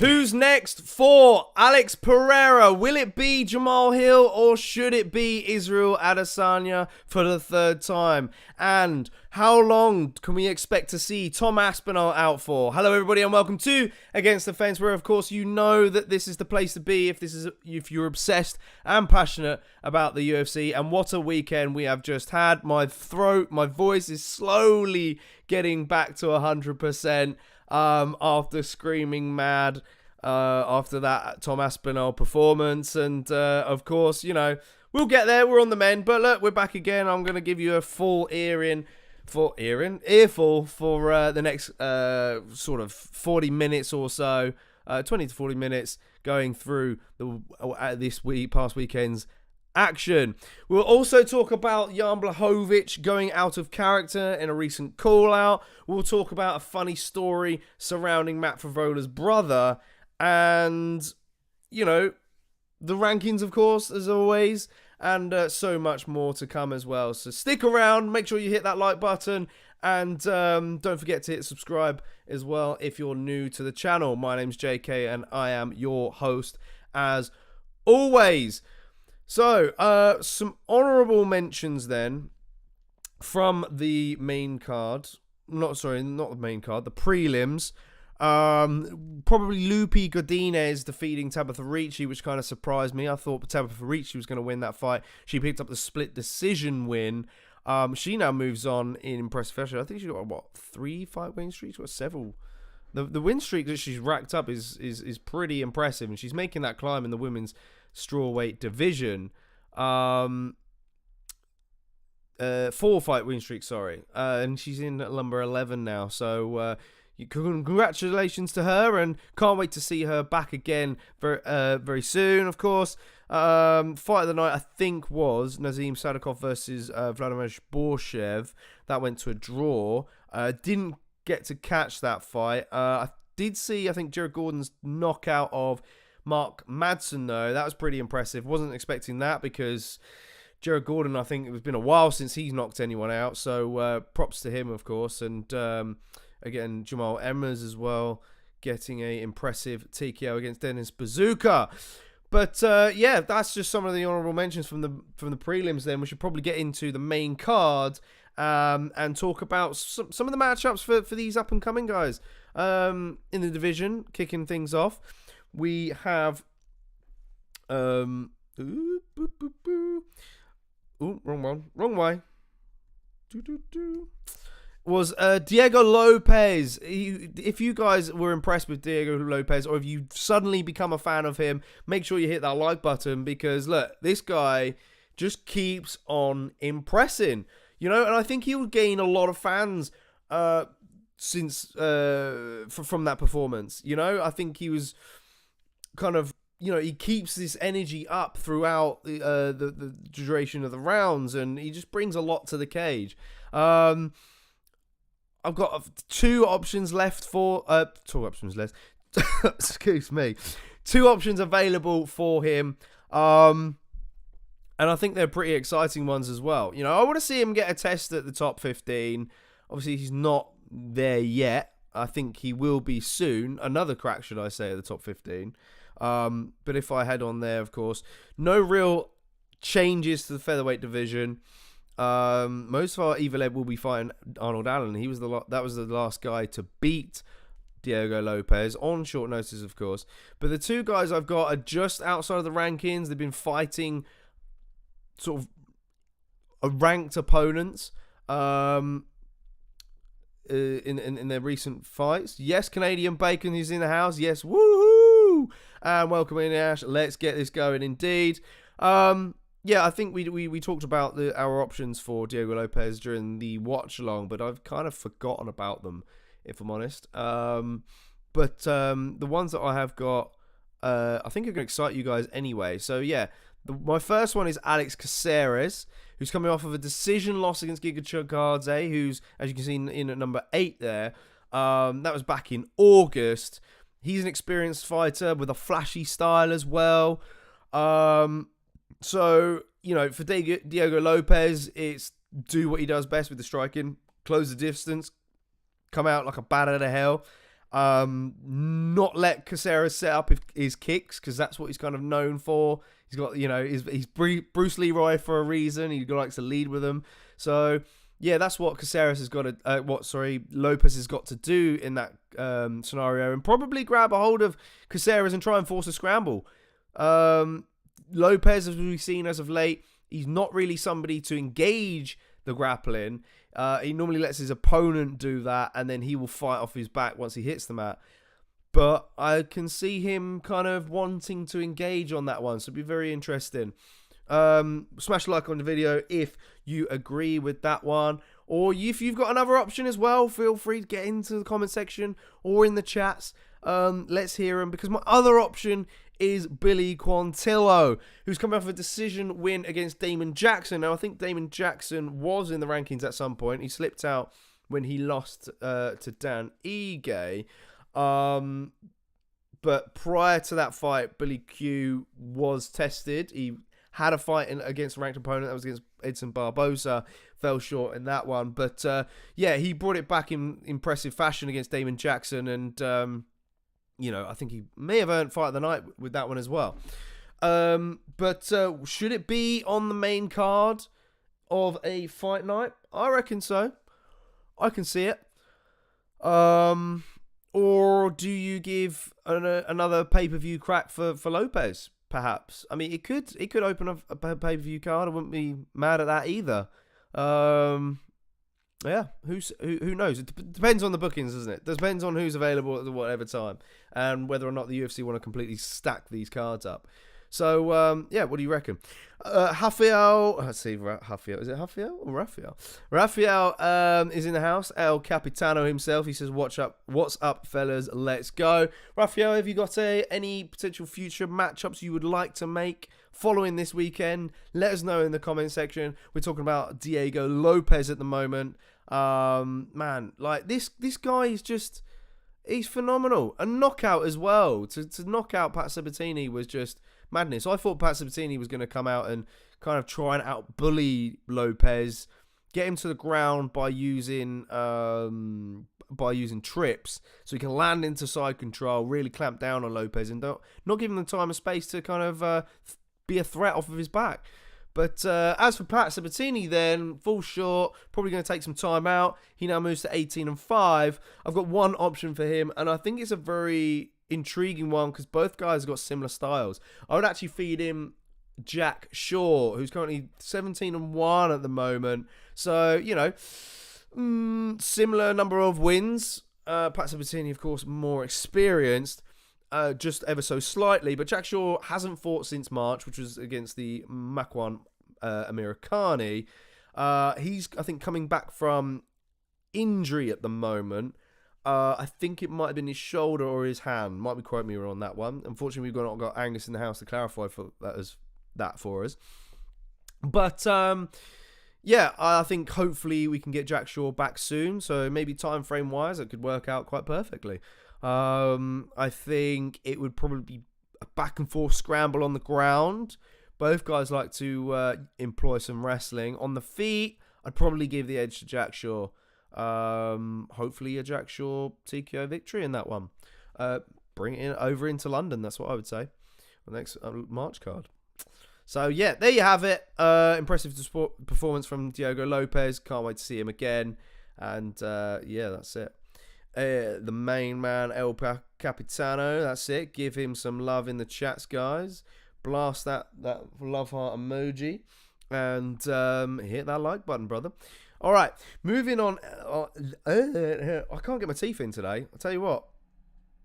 Who's next for Alex Pereira? Will it be Jamal Hill or should it be Israel Adesanya for the third time? And how long can we expect to see Tom Aspinall out for? Hello everybody and welcome to Against the Fence, where of course you know that this is the place to be if you're obsessed and passionate about the UFC. And what a weekend we have just had. My voice is slowly getting back to 100%. After screaming mad after that Tom Aspinall performance, and of course, you know, we'll get there, we're on the mend, but look, we're back again. I'm going to give you a full earful for the next sort of 40 minutes or so, 20 to 40 minutes, going through past weekend's action. We'll also talk about Jan Błachowicz going out of character in a recent call-out. We'll talk about a funny story surrounding Matt Frevola's brother, and, you know, the rankings, of course, as always, and so much more to come as well. So stick around, make sure you hit that like button, and don't forget to hit subscribe as well if you're new to the channel. My name's JK, and I am your host, as always. So, some honourable mentions then from the main card. Not the main card, the prelims. Probably Lupi Godinez defeating Tabitha Ricci, which kind of surprised me. I thought Tabitha Ricci was going to win that fight. She picked up the split decision win. She now moves on in impressive fashion. I think she's got, 3-fight win streaks? Or several? The win streak that she's racked up is pretty impressive, and she's making that climb in the women's strawweight division. 4-fight win streak, and she's in number 11 now, so congratulations to her, and can't wait to see her back again very soon, of course. Fight of the night, I think, was Nazim Sadikov versus Vladimir Borshev. That went to a draw. Didn't get to catch that fight. I did see, I think, Jared Gordon's knockout of Mark Madsen, though. That was pretty impressive. Wasn't expecting that because Jared Gordon, I think it's been a while since he's knocked anyone out. So props to him, of course. And again, Jamal Emmers as well, getting a impressive TKO against Dennis Bazooka. But yeah, that's just some of the honourable mentions from the prelims. Then we should probably get into the main card and talk about some of the matchups for these up and coming guys in the division. Kicking things off, we have wrong way. Was Diego Lopez. If you guys were impressed with Diego Lopez, or if you suddenly become a fan of him, make sure you hit that like button, because look, this guy just keeps on impressing, you know, and I think he'll gain a lot of fans since from that performance. You know, I think he was kind of, you know, he keeps this energy up throughout the duration of the rounds, and he just brings a lot to the cage. I've got two options left. Excuse me. 2 options available for him. And I think they're pretty exciting ones as well. You know, I want to see him get a test at the top 15. Obviously, he's not there yet. I think he will be soon. Another crack, should I say, at the top 15. But if I head on there, of course, no real changes to the featherweight division. Mosfar Evelev will be fighting Arnold Allen. That was the last guy to beat Diego Lopez on short notice, of course. But the 2 guys I've got are just outside of the rankings. They've been fighting sort of ranked opponents in their recent fights. Yes, Canadian Bacon is in the house. Yes, woohoo! And welcome in, Ash. Let's get this going, indeed. Yeah, I think we talked about our options for Diego Lopez during the watch along, but I've kind of forgotten about them, if I'm honest. But the ones that I have got, I think are going to excite you guys anyway. So yeah, my first one is Alex Caceres, who's coming off of a decision loss against Giga Chikadze, who's, as you can see in at number 8 there. That was back in August. He's an experienced fighter with a flashy style as well. So, you know, for Diego Lopez, it's do what he does best with the striking, close the distance, come out like a bat out of hell. Not let Caceres set up his kicks, because that's what he's kind of known for. He's got, he's Bruce Leroy for a reason. He likes to lead with them. So yeah, that's what Caceres has got to, Lopez has got to do in that scenario, and probably grab a hold of Caceres and try and force a scramble. Lopez, as we've seen as of late, he's not really somebody to engage the grappling. He normally lets his opponent do that, and then he will fight off his back once he hits the mat. But I can see him kind of wanting to engage on that one, so it'll be very interesting. Smash a like on the video if you agree with that one, or if you've got another option as well, feel free to get into the comment section or in the chats. Let's hear them, because my other option is Billy Quantillo, who's coming off a decision win against Damon Jackson. Now, I think Damon Jackson was in the rankings at some point. He slipped out when he lost to Dan Ige. But prior to that fight, Billy Q was tested. He had a fight against a ranked opponent. That was against Edson Barbosa. Fell short in that one. But he brought it back in impressive fashion against Damon Jackson. And I think he may have earned fight of the night with that one as well. But should it be on the main card of a fight night? I reckon so. I can see it. Or do you give another pay-per-view crack for Lopez, perhaps? I mean, it could open up a pay-per-view card. I wouldn't be mad at that either. Yeah, who knows? It depends on the bookings, doesn't it? Depends on who's available at whatever time, and whether or not the UFC want to completely stack these cards up. So, what do you reckon? Rafael, let's see, Rafael, is it Rafael or Rafael? Rafael is in the house. El Capitano himself. He says, "What's up, fellas? Let's go." Rafael, have you got any potential future matchups you would like to make following this weekend? Let us know in the comment section. We're talking about Diego Lopez at the moment. Man, like this guy is just, he's phenomenal. A knockout as well. To knock out Pat Sabatini was just madness. I thought Pat Sabatini was going to come out and kind of try and out-bully Lopez, get him to the ground by using trips, so he can land into side control, really clamp down on Lopez, and not give him the time and space to kind of be a threat off of his back. But as for Pat Sabatini, then, fall short, probably going to take some time out. He now moves to 18-5. I've got one option for him, and I think it's a very intriguing one, because both guys have got similar styles. I would actually feed him Jack Shaw, who's currently 17-1 at the moment. So, similar number of wins. Pat Sabatini, of course, more experienced, just ever so slightly. But Jack Shaw hasn't fought since March, which was against the Makwan Americani. He's, I think, coming back from injury at the moment. I think it might have been his shoulder or his hand. Might be quote me on that one. Unfortunately, we've not got Angus in the house to clarify that for us. But I think hopefully we can get Jack Shaw back soon. So maybe time frame wise, it could work out quite perfectly. I think it would probably be a back and forth scramble on the ground. Both guys like to employ some wrestling. On the feet, I'd probably give the edge to Jack Shaw. Hopefully a Jack Shaw TKO victory in that one. Bring it over into London. That's what I would say. The next March card. So yeah, there you have it. Impressive performance from Diego Lopez. Can't wait to see him again. And that's it. The main man, El Capitano. That's it. Give him some love in the chats, guys. Blast that love heart emoji. And hit that like button, brother. All right, moving on. I can't get my teeth in today. I'll tell you what.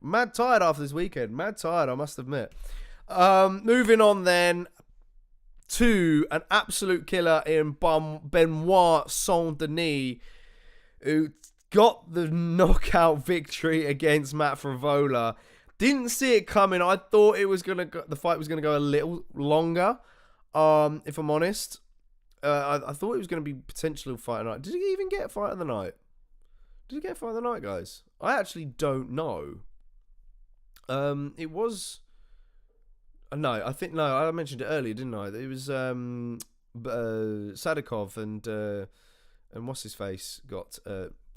Mad tired after this weekend. Mad tired, I must admit. Moving on then to an absolute killer in Benoit Saint-Denis, who got the knockout victory against Matt Frevola. Didn't see it coming. I thought the fight was gonna go a little longer. If I'm honest. I thought it was going to be potential fight of the night. Did he even get fight of the night? Did he get fight of the night, guys? I actually don't know. It was... No, I mentioned it earlier, didn't I? It was Sadikov and what's his face got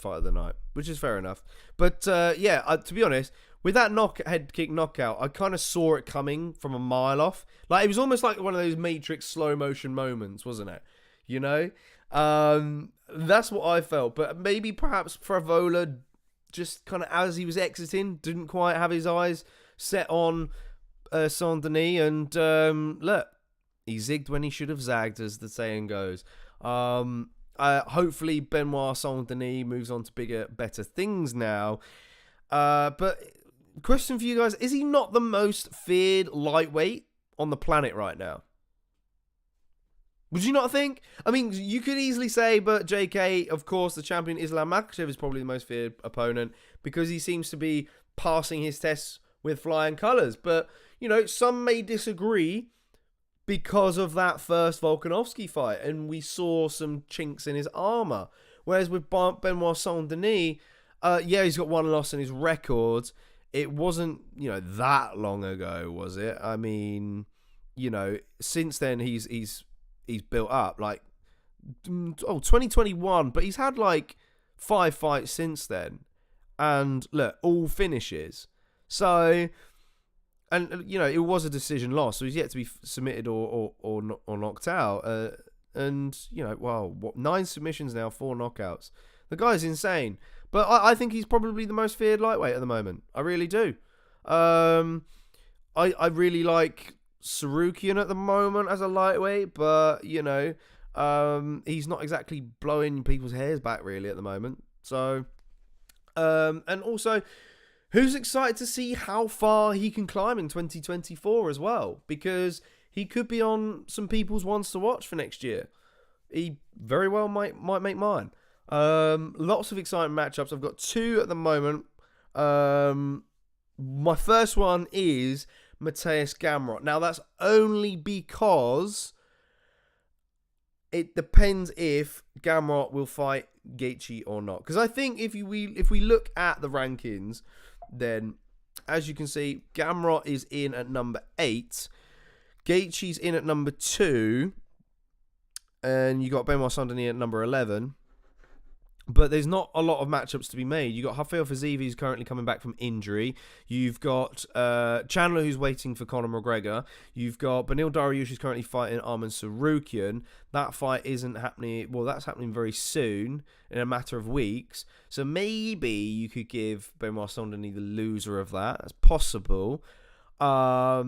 fight of the night, which is fair enough. But to be honest, with that head kick knockout, I kind of saw it coming from a mile off. Like, it was almost like one of those Matrix slow motion moments, wasn't it? You know, that's what I felt. But maybe perhaps Frevola, just kind of as he was exiting, didn't quite have his eyes set on Saint-Denis, and look, he zigged when he should have zagged, as the saying goes. Hopefully Benoit Saint-Denis moves on to bigger, better things now. But question for you guys, is he not the most feared lightweight on the planet right now? Would you not think? I mean, you could easily say, but JK, of course, the champion Islam Makhachev is probably the most feared opponent because he seems to be passing his tests with flying colours. But, you know, some may disagree because of that first Volkanovski fight, and we saw some chinks in his armour. Whereas with Benoit Saint-Denis, he's got one loss in his record. It wasn't, that long ago, was it? I mean, since then he's built up, 2021, but he's had 5 fights since then, and look, all finishes. So, and it was a decision loss, so he's yet to be submitted or knocked out. 9 submissions now, 4 knockouts. The guy's insane, but I think he's probably the most feared lightweight at the moment. I really do. I really like Sarukian at the moment as a lightweight, but he's not exactly blowing people's hairs back really at the moment. So, and also, who's excited to see how far he can climb in 2024 as well? Because he could be on some people's ones to watch for next year. He very well might make mine. Lots of exciting matchups. I've got 2 at the moment. My first one is Mateusz Gamrot. Now, that's only because it depends if Gamrot will fight Gaethje or not. Because I think if we look at the rankings, then as you can see, Gamrot is in at number 8, Gaethje's in at number 2, and you got Benoit Saint-Denis at number 11. But there's not a lot of matchups to be made. You've got Rafael Fiziev, who's currently coming back from injury. You've got Chandler, who's waiting for Conor McGregor. You've got Beneil Dariush, who's currently fighting Arman Sarukian. That fight isn't happening. Well, that's happening very soon, in a matter of weeks. So maybe you could give Benoit Saint-Denis the loser of that. That's possible. But, I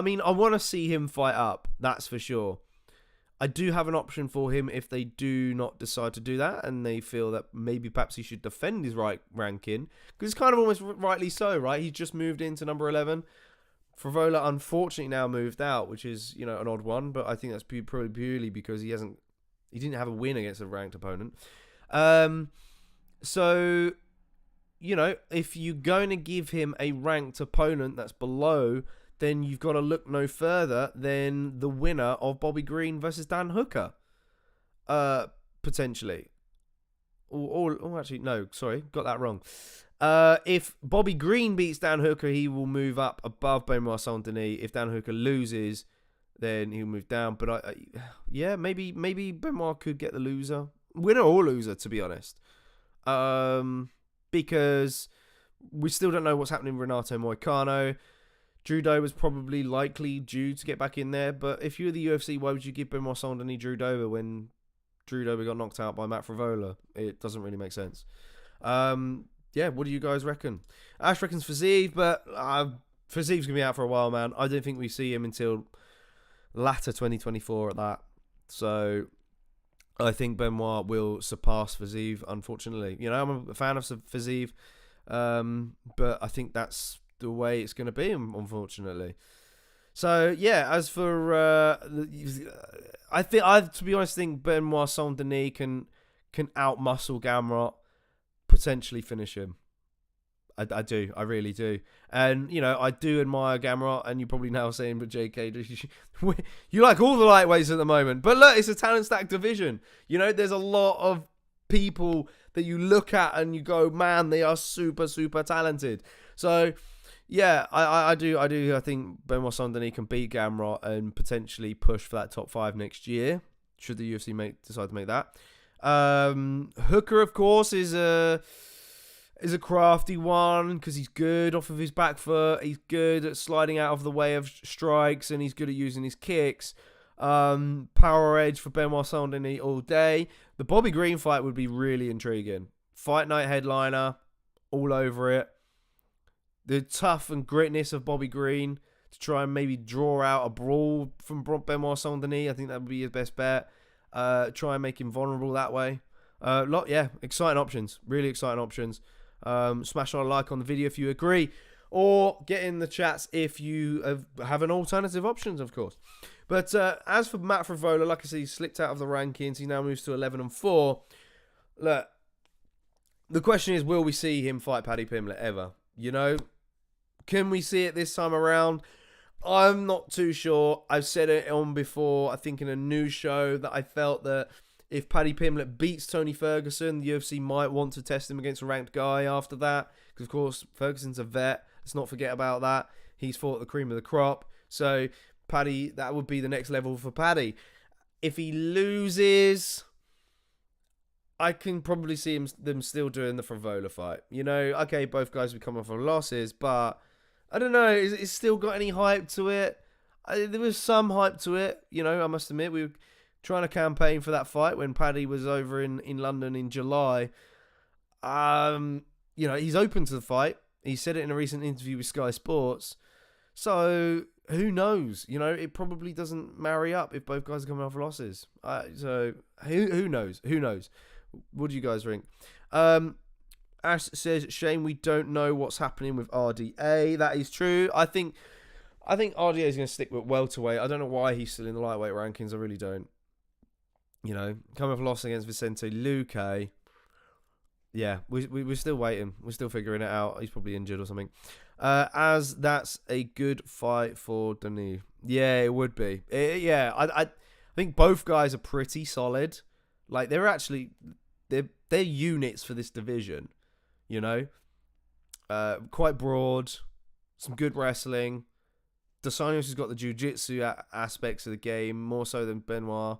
mean, I want to see him fight up. That's for sure. I do have an option for him if they do not decide to do that and they feel that maybe perhaps he should defend his right ranking, because it's kind of almost rightly so, right? He's just moved into number 11. Frevola unfortunately now moved out, which is, an odd one, but I think that's probably purely because he didn't have a win against a ranked opponent. So, if you're going to give him a ranked opponent that's below, then you've got to look no further than the winner of Bobby Green versus Dan Hooker, potentially. Actually, no, sorry, got that wrong. If Bobby Green beats Dan Hooker, he will move up above Benoit Saint-Denis. If Dan Hooker loses, then he'll move down. But maybe Benoit could get the loser, winner or loser, to be honest, because we still don't know what's happening with Renato Moicano. Drew Dober was probably likely due to get back in there, but if you were the UFC, why would you give Benoit Saint-Denis Drew Dober when Drew Dober got knocked out by Matt Frevola? It doesn't really make sense. What do you guys reckon? Ash reckons Fiziev, but Fiziev's going to be out for a while, man. I don't think we see him until latter 2024 at that. So I think Benoit will surpass Fiziev, unfortunately. I'm a fan of Fiziev, but I think that's the way it's going to be, unfortunately. So as for to be honest, think Benoit Saint-Denis can outmuscle Gamrot, potentially finish him. I do, I really do. And I do admire Gamrot, and you're probably now saying, but JK, you like all the lightweights at the moment. But look, it's a talent stacked division. there's a lot of people that you look at and you go, man, they are super, super talented. So I do. I think Benoit Saint-Denis can beat Gamrot and potentially push for that top 5 next year, should the UFC decide to make that. Hooker, of course, is a crafty one because he's good off of his back foot. He's good at sliding out of the way of strikes, and he's good at using his kicks. Power edge for Benoit Saint-Denis all day. The Bobby Green fight would be really intriguing. Fight night headliner, all over it. The tough and gritness of Bobby Green to try and maybe draw out a brawl from Benoit Saint-Denis. I think that would be his best bet. Try and make him vulnerable that way. Exciting options. Really exciting options. Smash on a like on the video if you agree, or get in the chats if you have an alternative options, of course. But as for Matt Frevola, like I said, he slipped out of the rankings. He now moves to 11-4. Look, the question is, will we see him fight Paddy Pimblett ever? You know, can we see it this time around? I'm not too sure. I've said it on before, I think in a news show, that I felt that if Paddy Pimblett beats Tony Ferguson, the UFC might want to test him against a ranked guy after that. Because, of course, Ferguson's a vet. Let's not forget about that. He's fought the cream of the crop. So, Paddy, that would be the next level for Paddy. If he loses, I can probably see them still doing the Frevola fight. You know, okay, both guys would come off of losses, but I don't know. It's still got any hype to it? There was some hype to it. You know, I must admit, we were trying to campaign for that fight when Paddy was over in London in July. You know, he's open to the fight. He said it in a recent interview with Sky Sports. So, who knows? You know, it probably doesn't marry up if both guys are coming off losses. So, who knows? Who knows? What do you guys think? Ash says, shame we don't know what's happening with RDA. That is true. I think RDA is going to stick with welterweight. I don't know why he's still in the lightweight rankings. I really don't. You know, coming off a loss against Vicente Luque. Yeah, we're still waiting. We're still figuring it out. He's probably injured or something. As that's a good fight for Denis. Yeah, it would be. I think both guys are pretty solid. Like, they're units for this division. You know, quite broad, some good wrestling. Dos Anjos has got the jiu-jitsu aspects of the game more so than Benoit.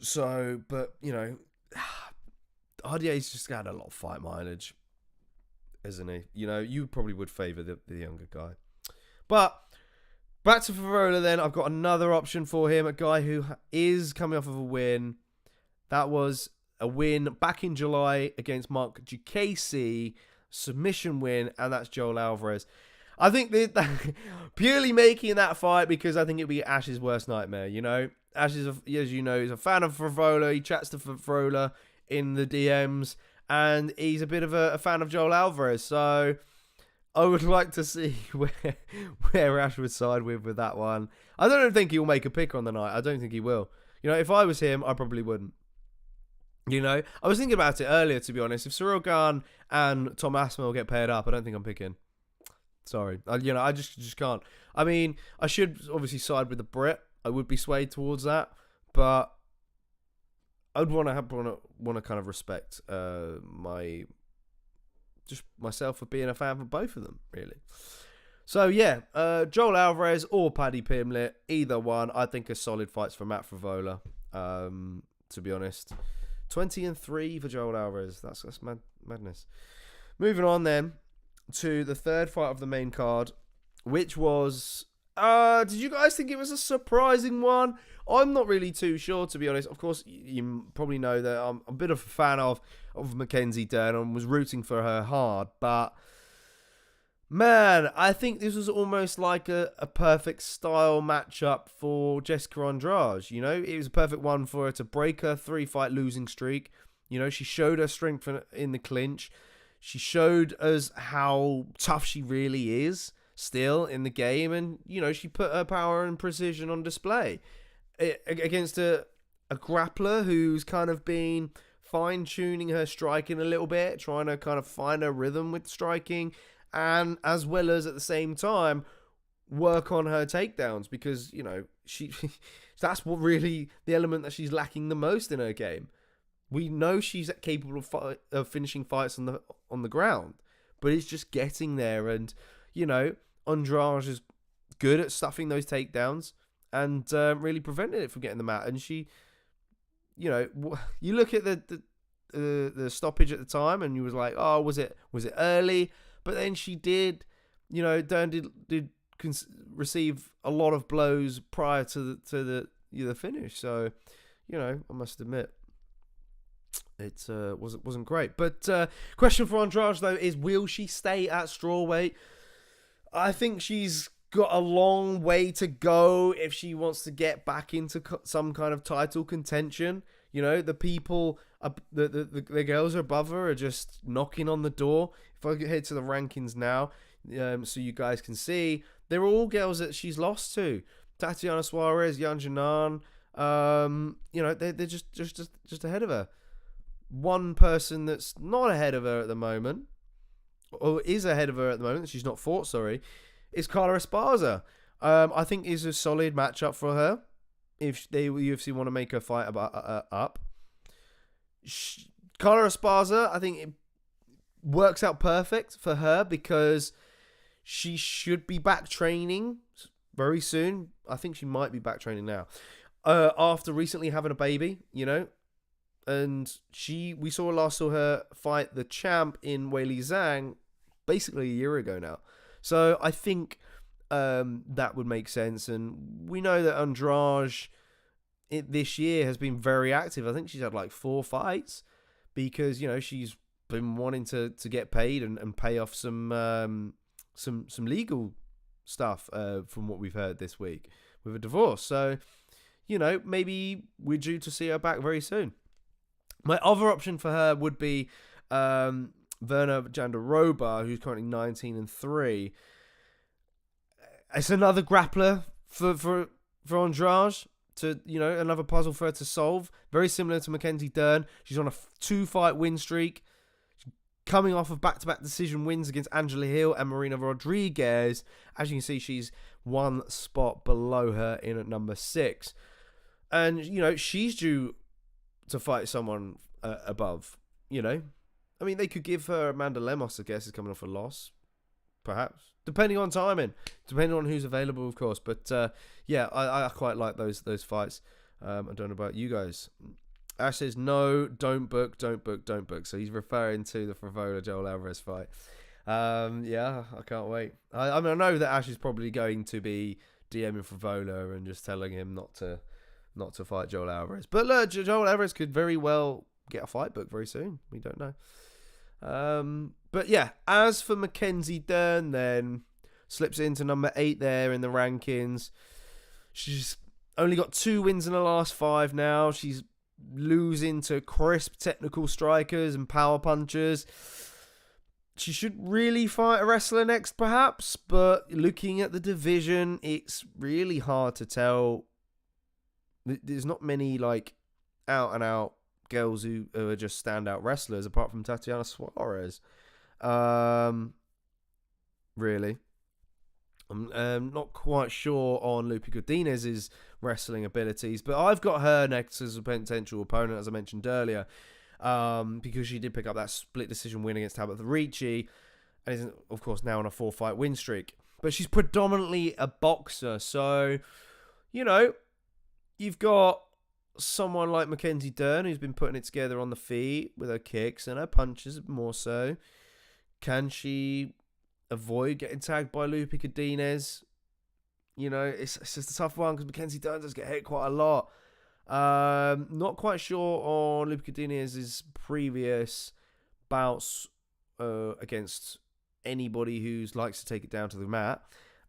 So, but, you know, RDA's just got a lot of fight mileage, isn't he? You know, you probably would favour the younger guy. But back to Frevola then. I've got another option for him, a guy who is coming off of a win. That was a win back in July against Mark Ducasey, submission win, and that's Joel Alvarez. I think that purely making that fight because I think it'd be Ash's worst nightmare, you know? Ash is, as you know, he's a fan of Frevola. He chats to Frevola in the DMs, and he's a bit of a fan of Joel Alvarez. So I would like to see where Ash would side with that one. I don't think he'll make a pick on the night. I don't think he will. You know, if I was him, I probably wouldn't. You know, I was thinking about it earlier, to be honest. If Cyril Gane and Tom Aspinall get paired up, I don't think I'm picking. Sorry. I just can't. I mean, I should obviously side with the Brit. I would be swayed towards that, but I would want to kind of respect myself for being a fan for both of them, really. So yeah, Joel Alvarez or Paddy Pimblett, either one. I think are solid fights for Matt Frevola. To be honest, 20-3 for Joel Alvarez. That's madness. Moving on then to the third fight of the main card, which was. Did you guys think it was a surprising one? I'm not really too sure, to be honest. Of course, you probably know that I'm a bit of a fan of Mackenzie Dern and was rooting for her hard. But, man, I think this was almost like a perfect style matchup for Jessica Andrade. You know, it was a perfect one for her to break her 3-fight losing streak. You know, she showed her strength in the clinch. She showed us how tough she really is still in the game, and you know, she put her power and precision on display against a grappler who's kind of been fine-tuning her striking a little bit, trying to kind of find her rhythm with striking, and as well as at the same time work on her takedowns, because you know, that's what really the element that she's lacking the most in her game. We know she's capable of finishing fights on the ground, but it's just getting there. And you know, Andrade is good at stuffing those takedowns and really preventing it from getting them out. And she you look at the stoppage at the time, and you was like, oh, was it early? But then she did, Dern did receive a lot of blows prior to the finish. So, I must admit, it wasn't great. But question for Andrade though is, will she stay at strawweight? I think she's got a long way to go if she wants to get back into some kind of title contention. The people, the girls above her are just knocking on the door. If I head to the rankings now, so you guys can see, they're all girls that she's lost to. Tatiana Suarez, Yan Janan, they're just ahead of her. One person that's not ahead of her at the moment, or is ahead of her at the moment, she's not fought, sorry, is Carla Esparza. I think is a solid matchup for her if they UFC want to make her fight up. Carla Esparza, I think it works out perfect for her because she should be back training very soon. I think she might be back training now. After recently having a baby, and we saw her fight the champ in Weili Zhang basically a year ago now. So I think that would make sense. And we know that Andrade this year has been very active. I think she's had like 4 fights because, she's been wanting to get paid and pay off some legal stuff from what we've heard this week with a divorce. So, maybe we're due to see her back very soon. My other option for her would be Verna Jandiroba, who's currently 19-3. It's another grappler for Andrade to, another puzzle for her to solve. Very similar to Mackenzie Dern. She's on a 2-fight win streak, coming off of back-to-back decision wins against Angela Hill and Marina Rodriguez. As you can see, she's 1 spot below her in at number 6. And, she's due to fight someone above, I mean, they could give her Amanda Lemos, I guess, is coming off a loss, perhaps, depending on timing, depending on who's available, of course. But I quite like those fights. I don't know about you guys. Ash says no, don't book. So he's referring to the Frevola Joel Alvarez fight. I can't wait. I mean, I know that Ash is probably going to be DMing Frevola and just telling him not to fight Joel Alvarez. But look, Joel Alvarez could very well get a fight booked very soon. We don't know. But yeah, as for Mackenzie Dern, then slips into number 8 there in the rankings. She's only got 2 wins in the last 5 now. She's losing to crisp technical strikers and power punchers. She should really fight a wrestler next, perhaps. But looking at the division, it's really hard to tell. There's not many like out and out girls who are just standout wrestlers apart from Tatiana Suarez. Really. I'm not quite sure on Lupi Godinez's wrestling abilities, but I've got her next as a potential opponent, as I mentioned earlier, because she did pick up that split decision win against Tabitha Ricci, and is, of course, now on a 4-fight win streak. But she's predominantly a boxer, so, you've got someone like Mackenzie Dern who's been putting it together on the feet with her kicks and her punches more so. Can she avoid getting tagged by Lupi Godinez? It's just a tough one because Mackenzie Dern does get hit quite a lot. Not quite sure on Lupi Godinez's previous bouts against anybody who likes to take it down to the mat.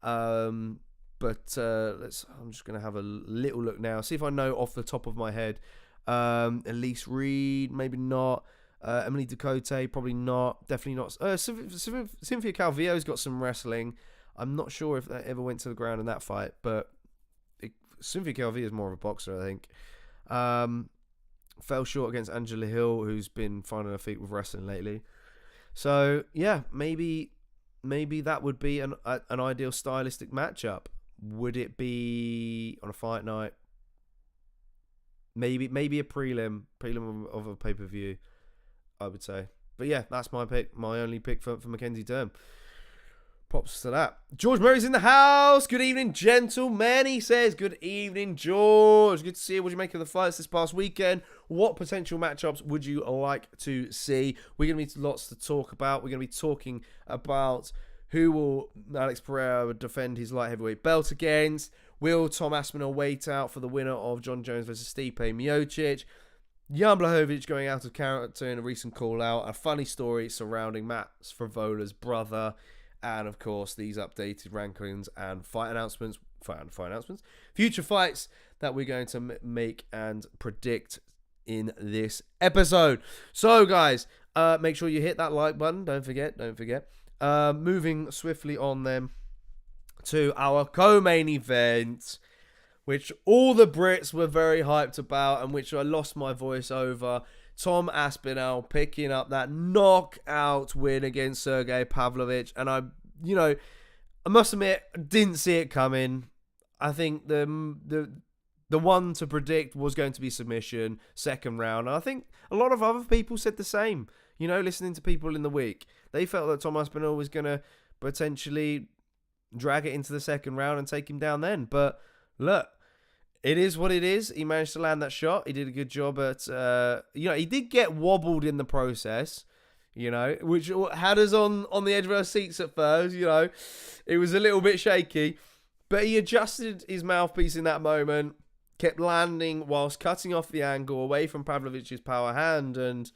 But I'm just going to have a little look now. See if I know off the top of my head. Elise Reed, maybe not. Emily Dakota, probably not. Definitely not. Cynthia Calvillo's got some wrestling. I'm not sure if that ever went to the ground in that fight. But Cynthia Calvillo is more of a boxer, I think. Fell short against Angela Hill, who's been finding her feet with wrestling lately. So, yeah, maybe that would be an ideal stylistic matchup. Would it be on a fight night? Maybe a prelim of a pay-per-view, I would say. But yeah, that's my pick, my only pick for Mackenzie Dern. Props to that. George Murray's in the house. Good evening, gentlemen. He says, good evening, George. Good to see you. What do you make of the fights this past weekend? What potential matchups would you like to see? We're going to be lots to talk about. We're going to be talking about who will Alex Pereira defend his light heavyweight belt against. Will Tom Aspinall wait out for the winner of John Jones versus Stipe Miocic? Jan Błachowicz going out of character in a recent call-out. A funny story surrounding Matt Frevola's brother. And, of course, these updated rankings and fight announcements. Future fights that we're going to make and predict in this episode. So, guys, make sure you hit that like button. Don't forget. Moving swiftly on then to our co-main event, which all the Brits were very hyped about and which I lost my voice over. Tom Aspinall picking up that knockout win against Sergey Pavlovich. And I must admit, didn't see it coming. I think the one to predict was going to be submission, second round. And I think a lot of other people said the same. Listening to people in the week, they felt that Tom Aspinall was going to potentially drag it into the second round and take him down then. But look, it is what it is. He managed to land that shot. He did a good job at, he did get wobbled in the process, which had us on the edge of our seats at first, It was a little bit shaky, but he adjusted his mouthpiece in that moment, kept landing whilst cutting off the angle away from Pavlovich's power hand, and,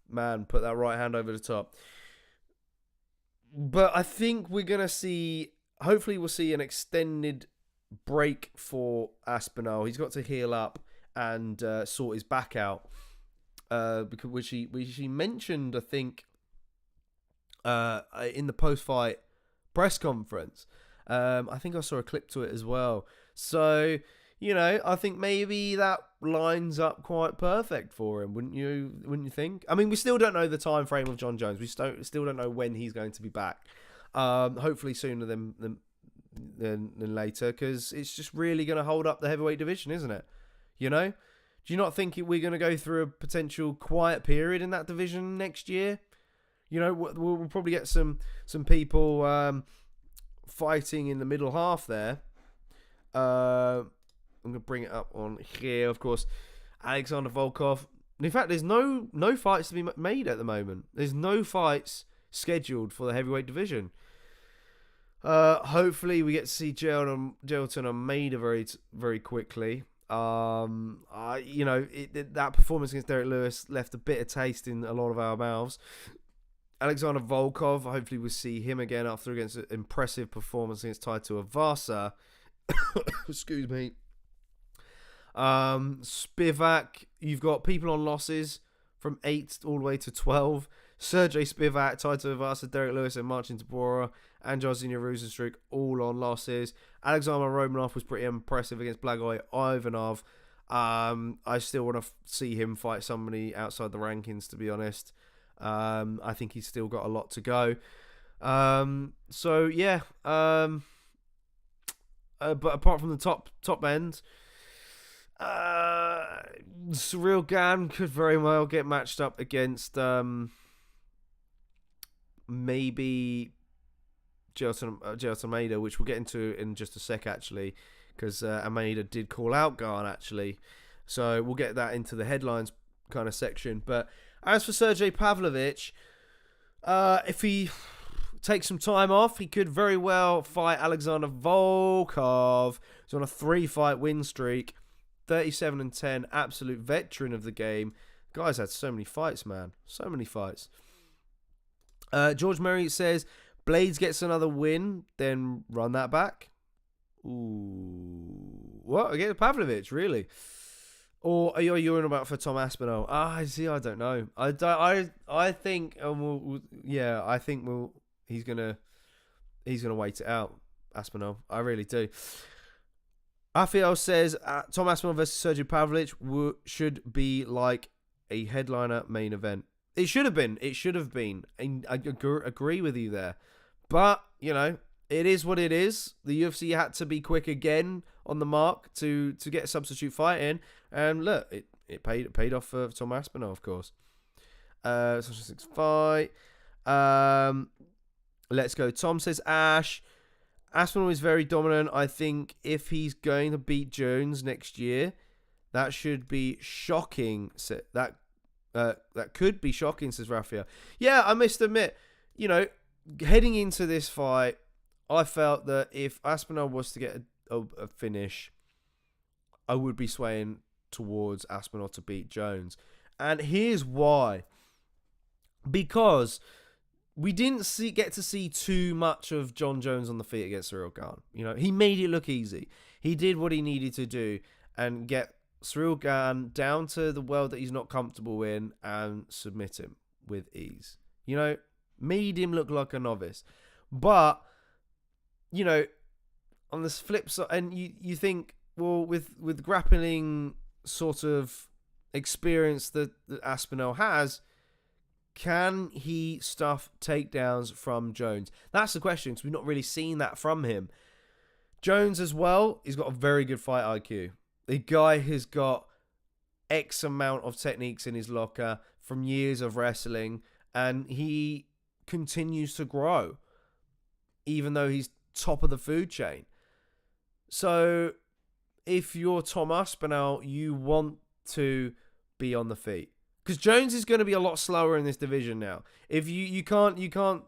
man, put that right hand over the top. But I think we're going to see, hopefully we'll see an extended break for Aspinall. He's got to heal up and sort his back out, which he mentioned, I think, in the post-fight press conference. I think I saw a clip to it as well. So, I think maybe that lines up quite perfect for him, wouldn't you think? I mean, we still don't know the time frame of John Jones. We still don't know when he's going to be back. Hopefully sooner than later, because it's just really going to hold up the heavyweight division, isn't it? Do you not think we're going to go through a potential quiet period in that division next year? We'll probably get some people fighting in the middle half there. I'm going to bring it up on here, of course. Alexander Volkov. In fact, there's no fights to be made at the moment. There's no fights scheduled for the heavyweight division. Hopefully we get to see Gelton and Maida very, very quickly. That performance against Derek Lewis left a bitter taste in a lot of our mouths. Alexander Volkov, hopefully we'll see him again after against an impressive performance against Taito Avasa. Excuse me. Spivak, you've got people on losses from 8 all the way to 12. Sergey Spivak, Taito Avasa, Derek Lewis, and Marcin Tybura, and Jairzinho Rozenstruik all on losses. Alexander Romanov was pretty impressive against Blagoy Ivanov. I still want to see him fight somebody outside the rankings, to be honest. I think he's still got a lot to go. But apart from the top end, Cyril Gan could very well get matched up against maybe Gelton Almeida, which we'll get into in just a sec, actually, because Almeida did call out Gan, actually. So we'll get that into the headlines kind of section. But as for Sergey Pavlovich, if he takes some time off, he could very well fight Alexander Volkov. He's on a 3-fight win streak, 37-10, absolute veteran of the game. Guy's had so many fights, man. So many fights. George Murray says, Blades gets another win, then run that back. Ooh. What? Against Pavlovich, really? Or are you on about for Tom Aspinall? I don't know. I think he's gonna wait it out, Aspinall. I really do. Afiel says Tom Aspinall versus Sergey Pavlovich should be like a headliner main event. It should have been. And I agree with you there. But, it is what it is. The UFC had to be quick again on the mark to get a substitute fight in. And look, it paid off for Tom Aspinall, of course. Fight. Let's go. Tom says Ash. Aspinall is very dominant. I think if he's going to beat Jones next year, that should be shocking. That could be shocking, says Raffia. Yeah, I must admit, heading into this fight, I felt that if Aspinall was to get a finish, I would be swaying towards Aspinall to beat Jones. And here's why. Because we didn't get to see too much of John Jones on the feet against Ciryl Gane. He made it look easy. He did what he needed to do and get Ciryl Gane down to the world that he's not comfortable in and submit him with ease. Made him look like a novice. But, on this flip side, and you think, well, with grappling sort of experience that Aspinall has, can he stuff takedowns from Jones? That's the question, because we've not really seen that from him. Jones as well, he's got a very good fight IQ. The guy has got X amount of techniques in his locker from years of wrestling, and he continues to grow, even though he's top of the food chain. So, if you're Tom Aspinall, you want to be on the feet. Because Jones is going to be a lot slower in this division now. If you can't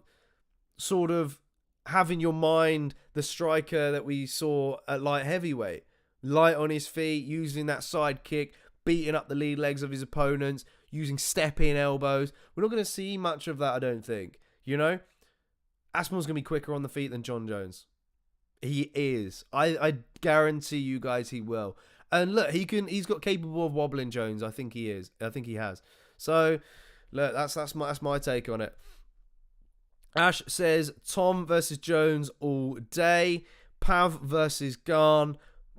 sort of have in your mind the striker that we saw at light heavyweight. Light on his feet, using that side kick, beating up the lead legs of his opponents, using step-in elbows. We're not going to see much of that, I don't think. Aspinall's going to be quicker on the feet than John Jones. He is. I guarantee you guys he will. And look, he's got capable of wobbling Jones. I think he is. I think he has. So, look, that's my take on it. Ash says Tom versus Jones all day. Pav versus Gane.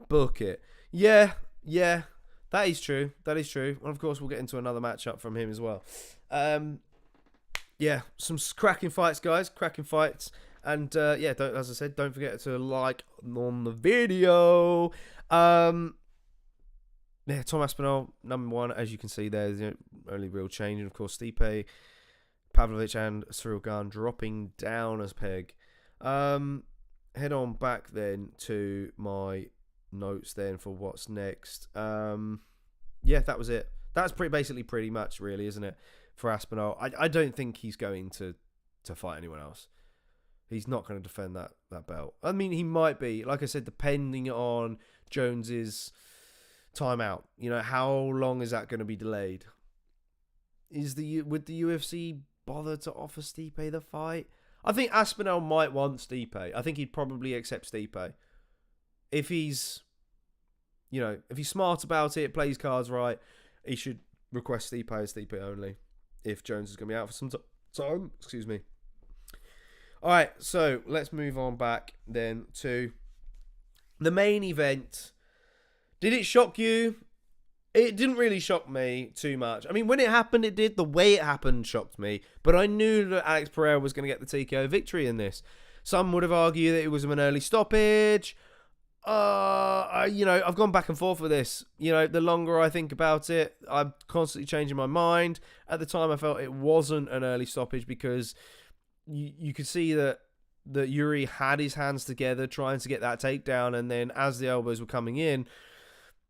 Book it. Yeah, that is true. And of course, we'll get into another matchup from him as well. Yeah, some cracking fights, guys. Cracking fights. And as I said, don't forget to like on the video. Yeah, Tom Aspinall, number one, as you can see, there's the only real change. And of course, Stipe, Pavlovich, and Ciryl Gane dropping down as peg. Head on back then to my notes then for what's next. Yeah, that was it. That's pretty much, really, isn't it, for Aspinall? I don't think he's going to fight anyone else. He's not going to defend that belt. I mean, he might be, like I said, depending on Jones's timeout. How long is that going to be delayed? Would the UFC bother to offer Stipe the fight? I think Aspinall might want Stipe. I think he'd probably accept Stipe if he's smart about it, plays cards right. He should request Stipe as Stipe only if Jones is going to be out for some time. Excuse me. All right, so let's move on back then to the main event. Did it shock you? It didn't really shock me too much. I mean, when it happened, it did. The way it happened shocked me. But I knew that Alex Pereira was going to get the TKO victory in this. Some would have argued that it was an early stoppage. I've gone back and forth with this. The longer I think about it, I'm constantly changing my mind. At the time, I felt it wasn't an early stoppage because you could see that Yuri had his hands together trying to get that takedown, and then as the elbows were coming in,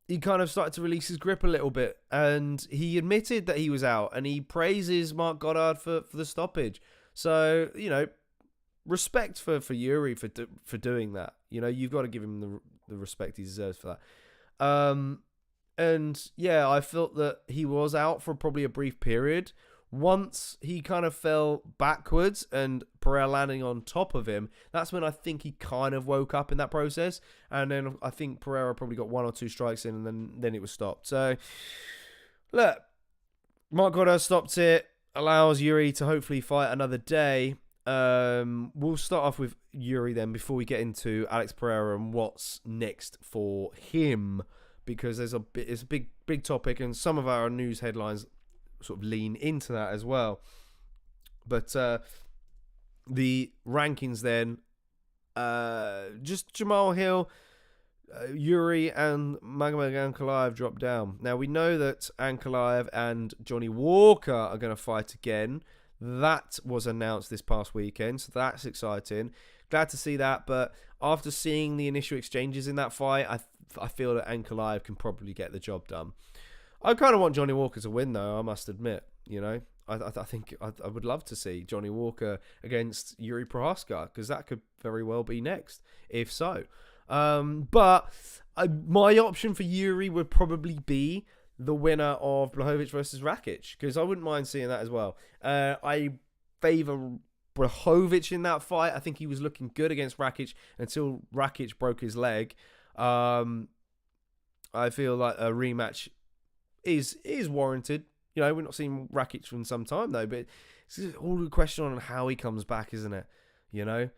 he kind of started to release his grip a little bit, and he admitted that he was out, and he praises Mark Goddard for the stoppage. So, respect for Yuri for doing that. You've got to give him the respect he deserves for that. And yeah, I felt that he was out for probably a brief period. Once he kind of fell backwards and Pereira landing on top of him, that's when I think he kind of woke up in that process. And then I think Pereira probably got one or two strikes in, and then it was stopped. So, look, Mark Goddard stopped it, allows Yuri to hopefully fight another day. We'll start off with Yuri then before we get into Alex Pereira and what's next for him, because it's a big topic, and some of our news headlines sort of lean into that as well. But the rankings then, just Jamal Hill, Yuri and Magomed Ankalaev dropped down. Now we know that Ankalaev and Johnny Walker are going to fight again That was announced this past weekend, so that's exciting. Glad to see that, but after seeing the initial exchanges in that fight, I feel that Ankalaev can probably get the job done. I kind of want Johnny Walker to win, though, I must admit. You know, I think I would love to see Johnny Walker against Yuri Prohaska, because that could very well be next, if so. But my option for Yuri would probably be the winner of Błachowicz versus Rakic, because I wouldn't mind seeing that as well. I favour Błachowicz in that fight. I think he was looking good against Rakic until Rakic broke his leg. I feel like a rematch is warranted. You know, we're not seeing Rakic for some time, though, but it's all a question on how he comes back, isn't it? You know,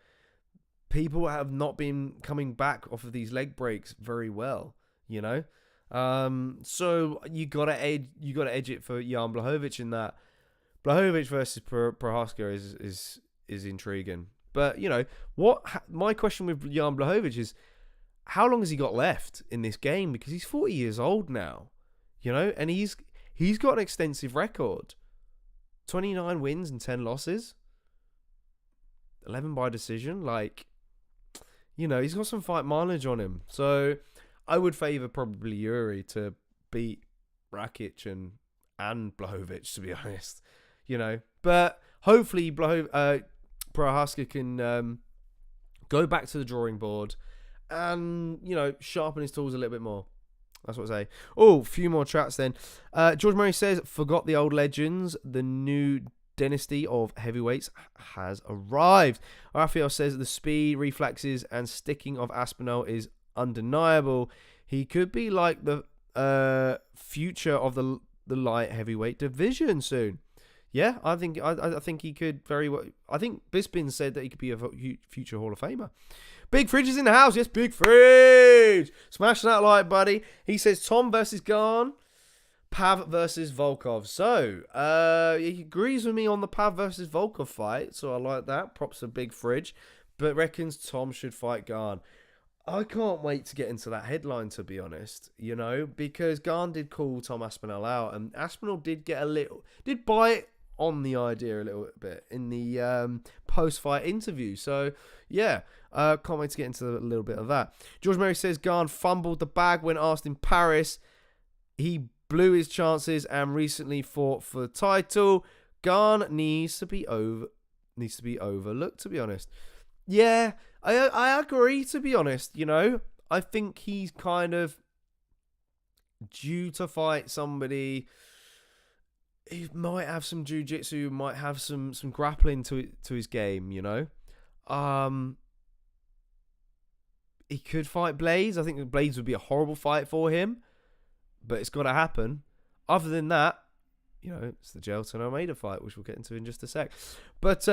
people have not been coming back off of these leg breaks very well, you know. So you gotta edge it for Jan Błachowicz in that. Błachowicz versus Prohaska is intriguing, but you know my question with Jan Błachowicz is, how long has he got left in this game? Because he's 40 years old now, you know, and he's got an extensive record, 29 wins and 10 losses, 11 by decision. Like, you know, he's got some fight mileage on him, so I would favour probably Yuri to beat Rakic and Błachowicz, to be honest. You know, but hopefully Prohaska can go back to the drawing board and, you know, sharpen his tools a little bit more. That's what I say. Oh, a few more chats then. George Murray says, forgot the old legends. The new dynasty of heavyweights has arrived. Raphael says the speed, reflexes, and sticking of Aspinall is undeniable. He could be like the future of the light heavyweight division soon. Yeah, I think he could very well. I think Bisping said that he could be a future Hall of Famer. Big Fridge is in the house. Yes, Big Fridge. Smash that like, buddy. He says Tom versus Garn, Pav versus Volkov. So, he agrees with me on the Pav versus Volkov fight. So I like that. Props to Big Fridge. But reckons Tom should fight Garn. I can't wait to get into that headline, to be honest, you know, because Garn did call Tom Aspinall out, and Aspinall did bite on the idea a little bit in the post-fight interview. So, yeah, can't wait to get into a little bit of that. George Murray says Garn fumbled the bag when asked in Paris. He blew his chances and recently fought for the title. Garn needs to be overlooked, to be honest. Yeah, I agree, to be honest. You know, I think he's kind of due to fight somebody who might have some jiu-jitsu, might have some grappling to his game, you know. He could fight Blades. I think Blades would be a horrible fight for him, but it's got to happen. Other than that, you know, it's the Gelton Almeida fight, which we'll get into in just a sec. But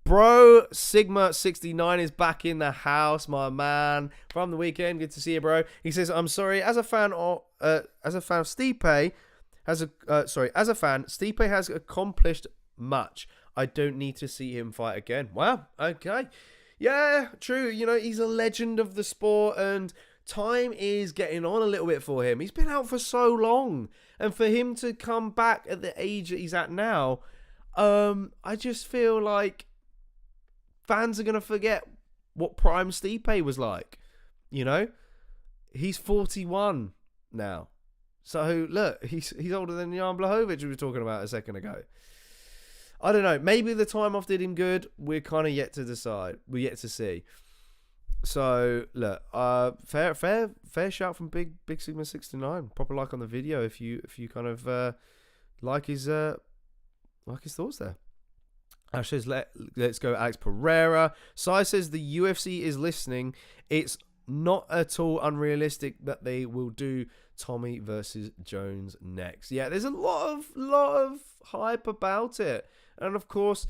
Bro Sigma 69 is back in the house, my man, from the weekend. Good to see you, bro. He says, "I'm sorry, as a fan, Stipe has accomplished much. I don't need to see him fight again." Wow. Okay. Yeah, true. You know, he's a legend of the sport, and time is getting on a little bit for him. He's been out for so long, and for him to come back at the age that he's at now, I just feel like fans are going to forget what prime Stipe was like. You know, he's 41 now. So, look, he's older than Jan Błachowicz we were talking about a second ago. I don't know. Maybe the time off did him good. We're kind of yet to decide. We're yet to see. So, look, fair shout from Big Sigma 69. Proper like on the video if you kind of like his thoughts there. Ash says, let's go Alex Pereira. Sai says the UFC is listening. It's not at all unrealistic that they will do Tommy versus Jones next. Yeah, there's a lot of hype about it. And of course,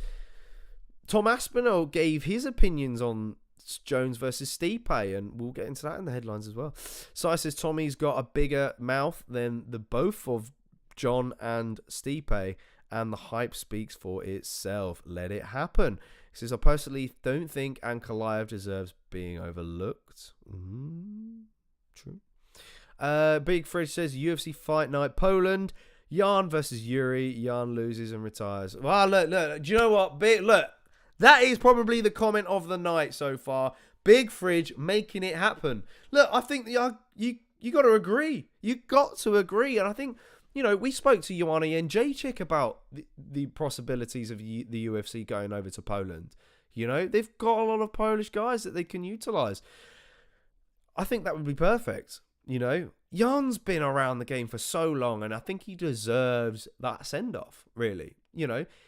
Tom Aspinall gave his opinions on Jones versus Stipe, and we'll get into that in the headlines as well. Sai says Tommy's got a bigger mouth than the both of John and Stipe, and the hype speaks for itself. Let it happen. He says, I personally don't think Ankalaev deserves being overlooked. True. Big Fridge says, UFC Fight Night Poland. Jan versus Yuri. Jan loses and retires. Well, look. Do you know what? Look, that is probably the comment of the night so far. Big Fridge making it happen. Look, I think you got to agree. You got to agree. And I think, we spoke to Joanna Jędrzejczyk about the possibilities of the UFC going over to Poland. They've got a lot of Polish guys that they can utilize. I think that would be perfect. Jan's been around the game for so long, and I think he deserves that send-off, really.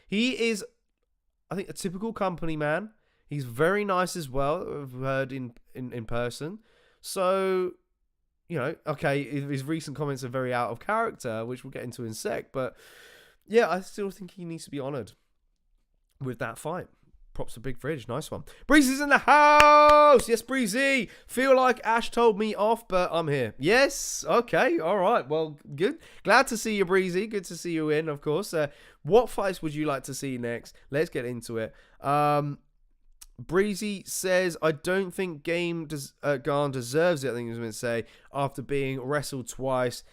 He is, I think, a typical company man. He's very nice as well, I've heard in person. So, okay, his recent comments are very out of character, which we'll get into in a sec. But, yeah, I still think he needs to be honoured with that fight. Props to Big Fridge. Nice one. Breezy's in the house. Yes, Breezy. Feel like Ash told me off, but I'm here. Yes. Okay. All right. Well, good. Glad to see you, Breezy. Good to see you in, of course. What fights would you like to see next? Let's get into it. Breezy says, I don't think Garn deserves it, I think he was going to say, after being wrestled twice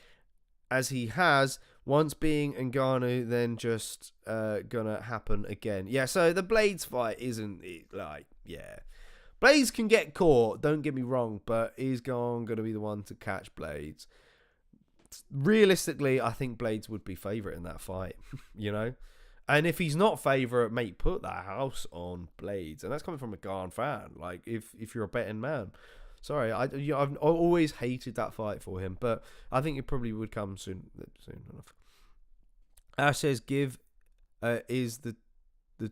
as he has. Once being Ngannou, then just gonna happen again. Yeah, so the Blades fight isn't Blades can get caught, don't get me wrong, but is gonna be the one to catch Blades. Realistically, I think Blades would be favourite in that fight, And if he's not favourite, mate, put that house on Blades. And that's coming from a Garn fan, like, if you're a betting man. Sorry, I've always hated that fight for him, but I think it probably would come soon enough. Ash says, "Give is the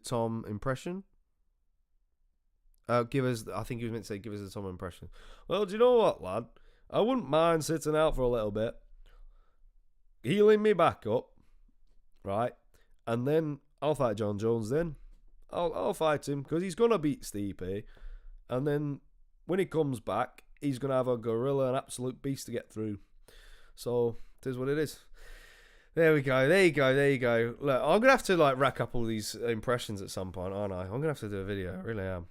Tom impression." Give us. I think he was meant to say, "Give us the Tom impression." Well, do you know what, lad? I wouldn't mind sitting out for a little bit, healing me back up, right, and then I'll fight John Jones. Then I'll fight him because he's gonna beat Stipe, and then when he comes back, he's going to have a gorilla, an absolute beast to get through. So, it is what it is. There we go. There you go. Look, I'm going to have to, rack up all these impressions at some point, aren't I? I'm going to have to do a video. I really am.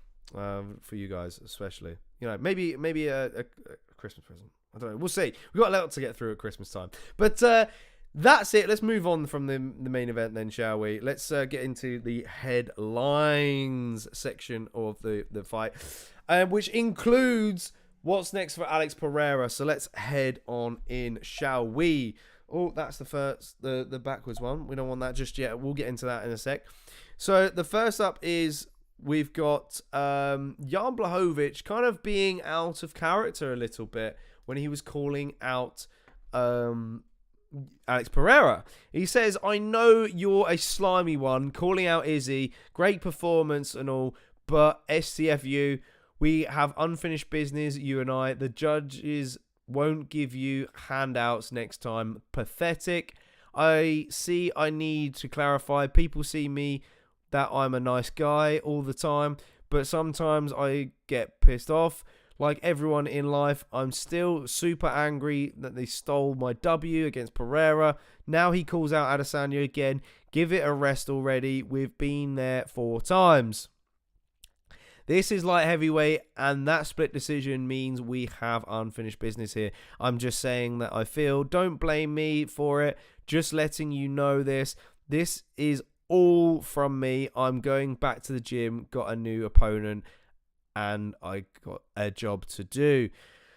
For you guys, especially. Maybe a Christmas present. I don't know. We'll see. We've got a lot to get through at Christmas time. But that's it. Let's move on from the main event then, shall we? Let's get into the headlines section of the fight. Which includes what's next for Alex Pereira. So let's head on in, shall we? Oh, that's the first, the backwards one. We don't want that just yet. We'll get into that in a sec. So the first up is we've got Jan Błachowicz kind of being out of character a little bit when he was calling out Alex Pereira. He says, I know you're a slimy one, calling out Izzy, great performance and all, but STFU, we have unfinished business, you and I. The judges won't give you handouts next time. Pathetic. I need to clarify. People see me that I'm a nice guy all the time, but sometimes I get pissed off. Like everyone in life, I'm still super angry that they stole my W against Pereira. Now he calls out Adesanya again. Give it a rest already. We've been there 4 times. This is light heavyweight, and that split decision means we have unfinished business here. I'm just saying that I feel. Don't blame me for it. Just letting you know this. This is all from me. I'm going back to the gym, got a new opponent, and I got a job to do.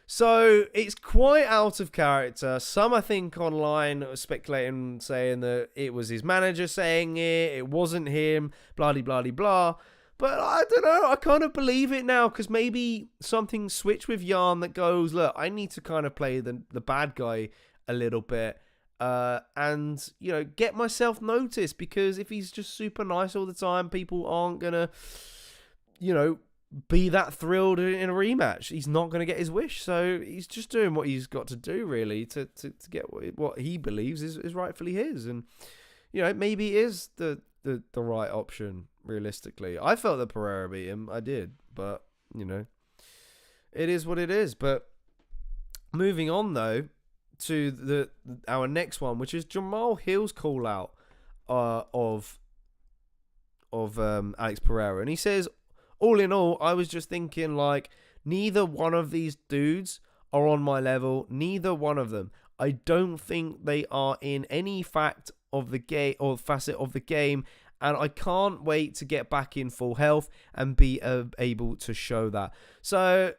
So it's quite out of character. Some, I think, online are speculating, saying that it was his manager saying it wasn't him, blah, blah, blah, blah. But I don't know, I kind of believe it now, because maybe something switched with Jan that goes, look, I need to kind of play the bad guy a little bit and, get myself noticed, because if he's just super nice all the time, people aren't going to, be that thrilled in a rematch. He's not going to get his wish, so he's just doing what he's got to do, really, to get what he believes is rightfully his. And, maybe it is the right option, realistically. I felt that Pereira beat him. I did. But, it is what it is. But moving on, though, to our next one, which is Jamal Hill's call out of Alex Pereira. And he says, all in all, I was just thinking, neither one of these dudes are on my level. Neither one of them. I don't think they are in any fact of the game or facet of the game, and I can't wait to get back in full health and be able to show that. So,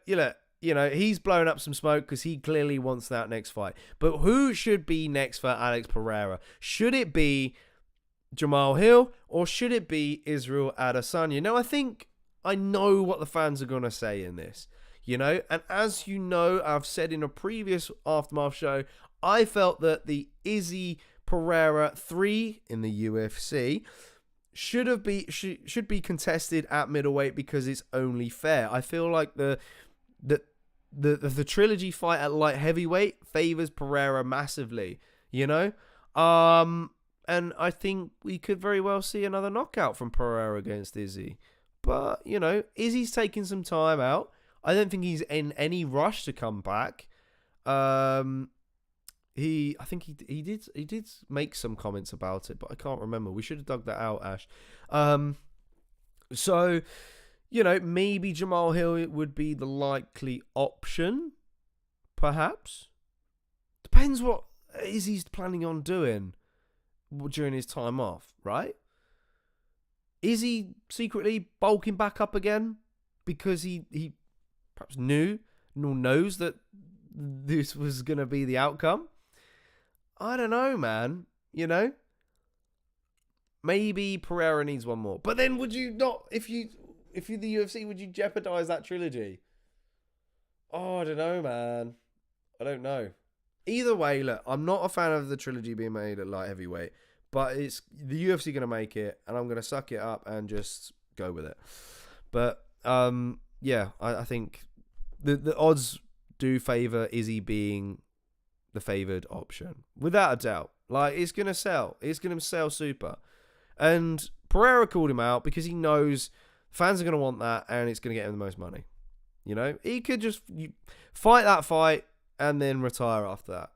he's blown up some smoke because he clearly wants that next fight. But who should be next for Alex Pereira? Should it be Jamal Hill or should it be Israel Adesanya? Now, I think I know what the fans are going to say in this, and as you know, I've said in a previous Aftermath show, I felt that the Izzy Pereira 3 in the UFC should be contested at middleweight because it's only fair. I feel like the trilogy fight at light heavyweight favors Pereira massively, and I think we could very well see another knockout from Pereira against Izzy. But, Izzy's taking some time out. I don't think he's in any rush to come back. He did make some comments about it, but I can't remember. We should have dug that out, Ash. So, maybe Jamal Hill would be the likely option, perhaps. Depends what Izzy's planning on doing during his time off, right? Is he secretly bulking back up again because he perhaps knows that this was going to be the outcome? I don't know, man. Maybe Pereira needs one more. But then would you not, if you're the UFC, would you jeopardize that trilogy? Oh, I don't know, man. I don't know. Either way, look, I'm not a fan of the trilogy being made at light heavyweight, but it's the UFC going to make it, and I'm going to suck it up and just go with it. But, I think the odds do favour Izzy being the favoured option. Without a doubt. Like, it's going to sell. It's going to sell super. And Pereira called him out because he knows fans are going to want that and it's going to get him the most money. He could just fight that fight and then retire after that,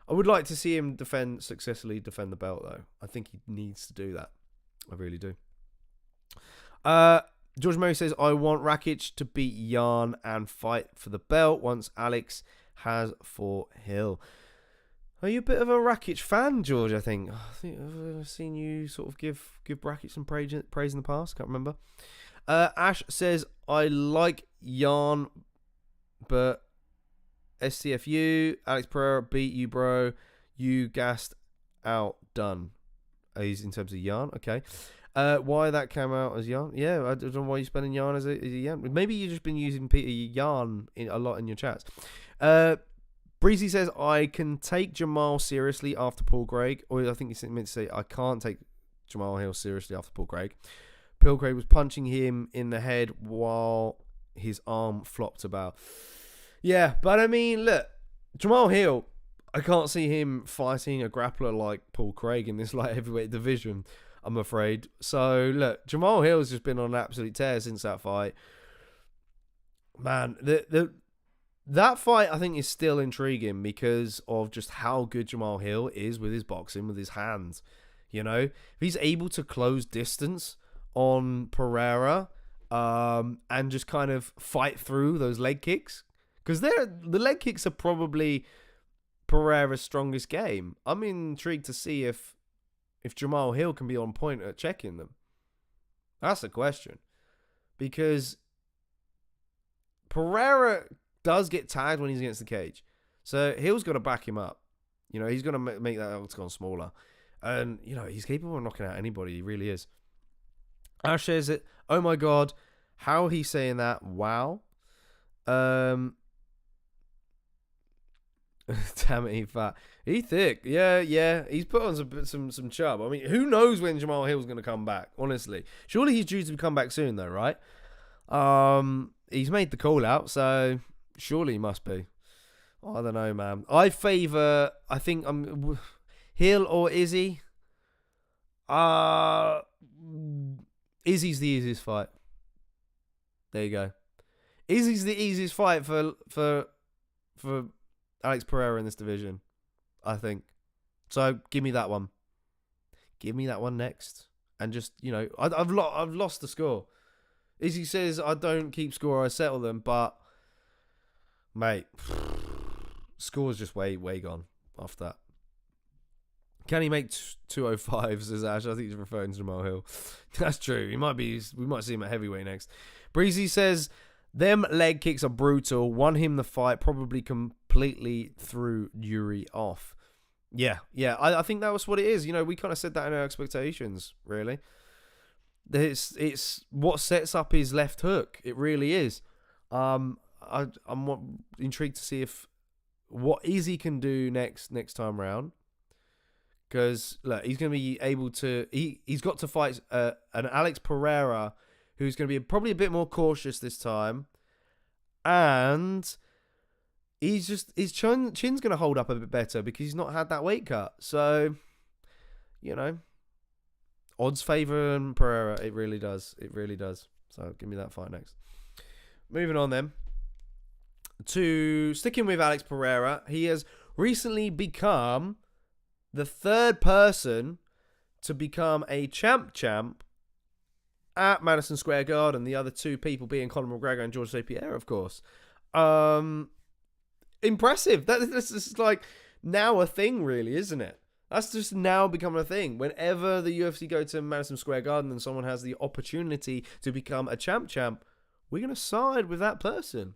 I would like to see him successfully defend the belt, though. I think he needs to do that. I really do. George Murray says, I want Rakic to beat Jan and fight for the belt once Alex has fought Hill. Are you a bit of a Rakic fan, George? I think I've seen you sort of give Rakic some praise in the past. Can't remember. Ash says, I like Jan, but STFU, Alex Pereira beat you, bro. You gassed out. Done. He's in terms of Jan. Okay. Why that came out as Jan? Yeah, I don't know why you're spelling Jan as a Jan. Maybe you've just been using Peter Jan a lot in your chats. Breezy says, I can take Jamal seriously after Paul Craig. Or I think he meant to say, I can't take Jamal Hill seriously after Paul Craig. Paul Craig was punching him in the head while his arm flopped about. Yeah, but I mean, look, Jamal Hill, I can't see him fighting a grappler like Paul Craig in this light heavyweight division, I'm afraid. So, look, Jamal Hill's just been on an absolute tear since that fight. Man, that fight, I think, is still intriguing because of just how good Jamal Hill is with his boxing, with his hands. If he's able to close distance on Pereira and just kind of fight through those leg kicks, because the leg kicks are probably Pereira's strongest game. I'm intrigued to see if Jamal Hill can be on point at checking them. That's the question. Because Pereira does get tagged when he's against the cage. So Hill's got to back him up. He's going to make that octagon smaller. And, he's capable of knocking out anybody. He really is. Ash says it. Oh my God. How he's saying that. Wow. Damn it, he fat. He thick. Yeah. He's put on some chub. I mean, who knows when Jamal Hill's going to come back, honestly. Surely he's due to come back soon, though, right? He's made the call out, so surely he must be. I don't know, man. I think I'm Hill or Izzy. Izzy's the easiest fight. There you go. Izzy's the easiest fight for Alex Pereira in this division, I think. So give me that one. Give me that one next. And just, I've lost the score. Izzy says, I don't keep score, I settle them. But, mate, Score's just way gone after that. Can he make 205? Says Ash. I think he's referring to Jamal Hill. That's true. We might see him at heavyweight next. Breezy says, them leg kicks are brutal. Won him the fight. Probably completely threw Yuri off. Yeah. I think that was what it is. You know, we kind of said that in our expectations, really. It's what sets up his left hook. It really is. I'm intrigued to see what Izzy can do next time round. Because look, he's going to be able to. He's got to fight an Alex Pereira, who's going to be probably a bit more cautious this time, and his chin's going to hold up a bit better because he's not had that weight cut. So, you know, odds favour Pereira. It really does. It really does. So give me that fight next. Moving on then to sticking with Alex Pereira. He has recently become the third person to become a champ at Madison Square Garden. The other two people being Conor McGregor and George St. Pierre, of course. Impressive. This is like now a thing, really, isn't it? That's just now becoming a thing. Whenever the UFC go to Madison Square Garden and someone has the opportunity to become a champ, we're going to side with that person.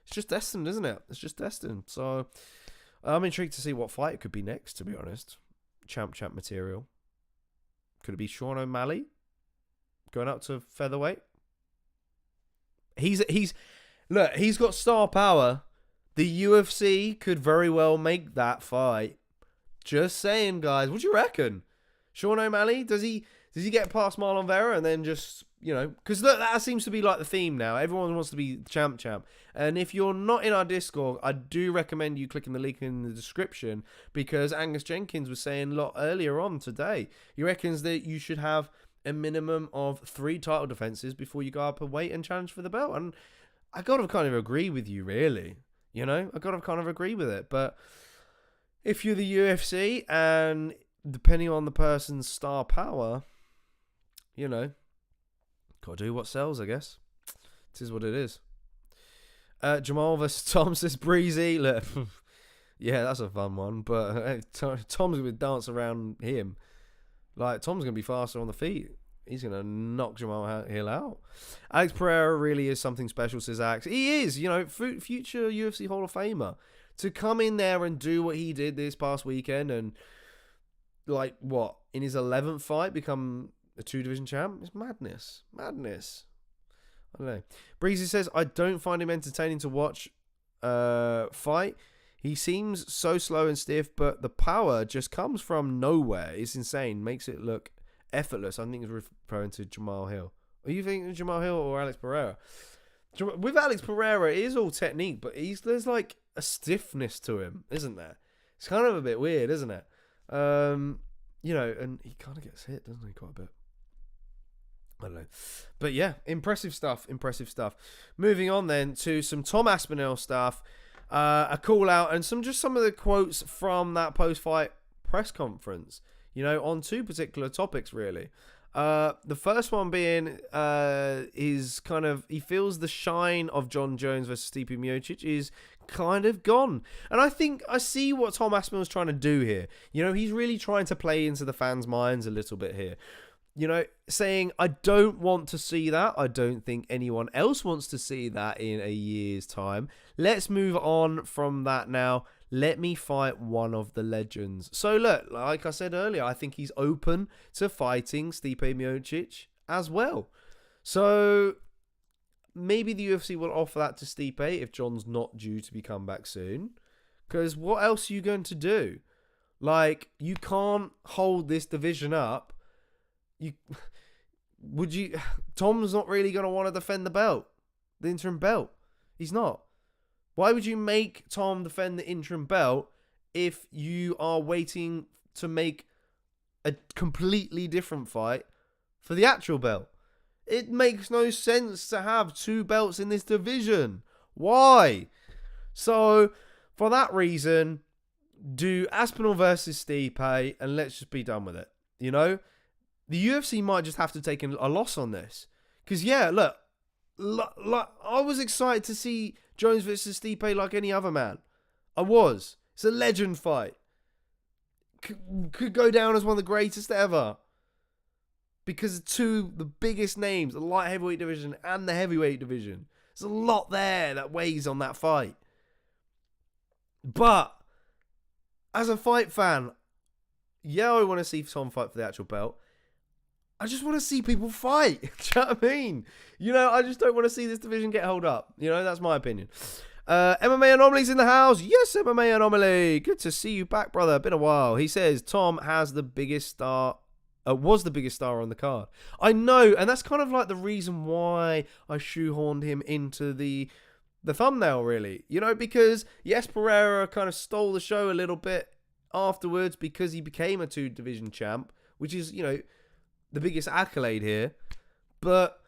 It's just destined, isn't it? It's just destined. So I'm intrigued to see what fight it could be next, to be honest. Champ material. Could it be Sean O'Malley going up to featherweight? He's got star power. The UFC could very well make that fight. Just saying, guys. What do you reckon? Sean O'Malley, does he get past Marlon Vera and then just, you know, because that seems to be like the theme now. Everyone wants to be champ. And if you're not in our Discord, I do recommend you clicking the link in the description, because Angus Jenkins was saying a lot earlier on today. He reckons that you should have a minimum of 3 title defenses before you go up a weight and challenge for the belt. And I got to kind of agree with you, really. You know, I got to kind of agree with it. But if you're the UFC and depending on the person's star power, you know, got to do what sells, I guess. It is what it is. Jamal vs. Tom says Breezy. Look, yeah, that's a fun one. But Tom's going to dance around him. Like, Tom's going to be faster on the feet. He's going to knock Jamal Hill out. Alex Pereira really is something special, says Alex. He is, you know, future UFC Hall of Famer. To come in there and do what he did this past weekend and, like, what, in his 11th fight, become a 2-division champ? It's madness. I don't know. Breezy says, I don't find him entertaining to watch fight. He seems so slow and stiff, but the power just comes from nowhere. It's insane. Makes it look effortless. I think he's referring to Jamal Hill. Are you thinking Jamal Hill or Alex Pereira? With Alex Pereira, it is all technique, but there's like a stiffness to him, isn't there? It's kind of a bit weird, isn't it? You know, and he kind of gets hit, doesn't he, quite a bit? I don't know. But yeah, impressive stuff. Moving on then to some Tom Aspinall stuff, a call out and some of the quotes from that post-fight press conference, you know, on 2 particular topics, really. The first one being is kind of, he feels the shine of John Jones versus Stipe Miocic is kind of gone. And I think I see what Tom Aspinall's trying to do here. You know, he's really trying to play into the fans' minds a little bit here. You know, saying, I don't want to see that. I don't think anyone else wants to see that in a year's time. Let's move on from that now. Let me fight one of the legends. So look, like I said earlier, I think he's open to fighting Stipe Miocic as well. So maybe the UFC will offer that to Stipe if John's not due to be come back soon. Because what else are you going to do? Like, you can't hold this division up. Tom's not really going to want to defend the interim belt. He's not. Why would you make Tom defend the interim belt if you are waiting to make a completely different fight for the actual belt? It makes no sense to have 2 belts in this division. Why? So, for that reason, do Aspinall versus Stipe and let's just be done with it. You know? The UFC might just have to take a loss on this. Because, yeah, look, I was excited to see Jones versus Stipe like any other man. I was. It's a legend fight. Could go down as one of the greatest ever. Because of the biggest names, the light heavyweight division and the heavyweight division. There's a lot there that weighs on that fight. But, as a fight fan, yeah, I want to see Tom fight for the actual belt. I just want to see people fight. Do you know what I mean? I just don't want to see this division get held up. That's my opinion. MMA Anomaly's in the house. Yes, MMA Anomaly. Good to see you back, brother. Been a while. He says Tom has the biggest star. Was the biggest star on the card. I know, and that's kind of like the reason why I shoehorned him into the thumbnail, really. Because yes, Pereira kind of stole the show a little bit afterwards because he became a 2-division champ, which is, the biggest accolade here. But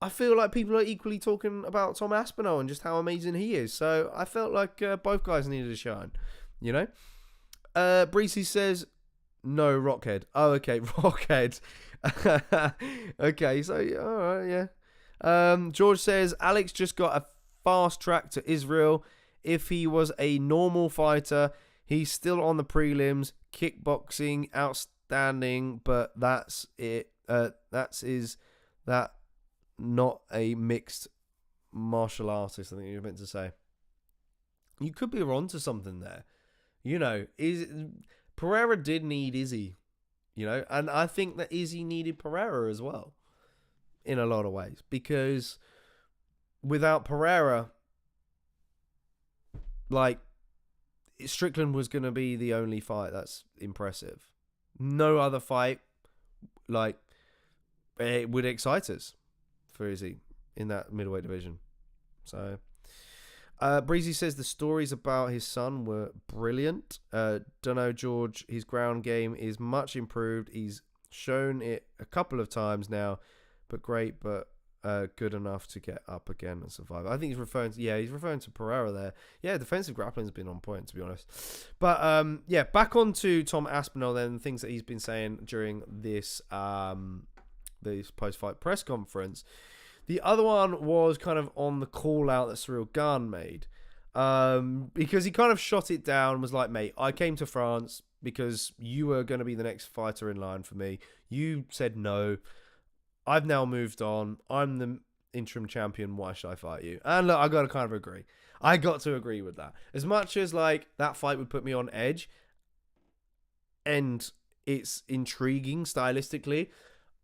I feel like people are equally talking about Tom Aspinall and just how amazing he is. So I felt like both guys needed a shine, Breezy says, no, Rockhead. Oh, okay, Rockhead. Okay, so, all right, yeah. George says, Alex just got a fast track to Israel. If he was a normal fighter, he's still on the prelims. Kickboxing, outstanding, but that's it. That not a mixed martial artist, I think you're meant to say. You could be onto something there. Pereira did need Izzy, and I think that Izzy needed Pereira as well, in a lot of ways, because without Pereira, Strickland was going to be the only fight that's impressive. No other fight, it would excite us for Izzy in that middleweight division. So, Breezy says the stories about his son were brilliant. Dunno, George, his ground game is much improved. He's shown it a couple of times now, but good enough to get up again and survive. I think he's referring to Pereira there. Yeah, defensive grappling's been on point, to be honest. But back on to Tom Aspinall then, things that he's been saying during this post-fight press conference. The other one was kind of on the call out that Cyril Gane made. Because he kind of shot it down, was like, mate, I came to France because you were going to be the next fighter in line for me. You said no. I've now moved on. I'm the interim champion. Why should I fight you? And look, I got to kind of agree. I got to agree with that. As much as that fight would put me on edge and it's intriguing stylistically,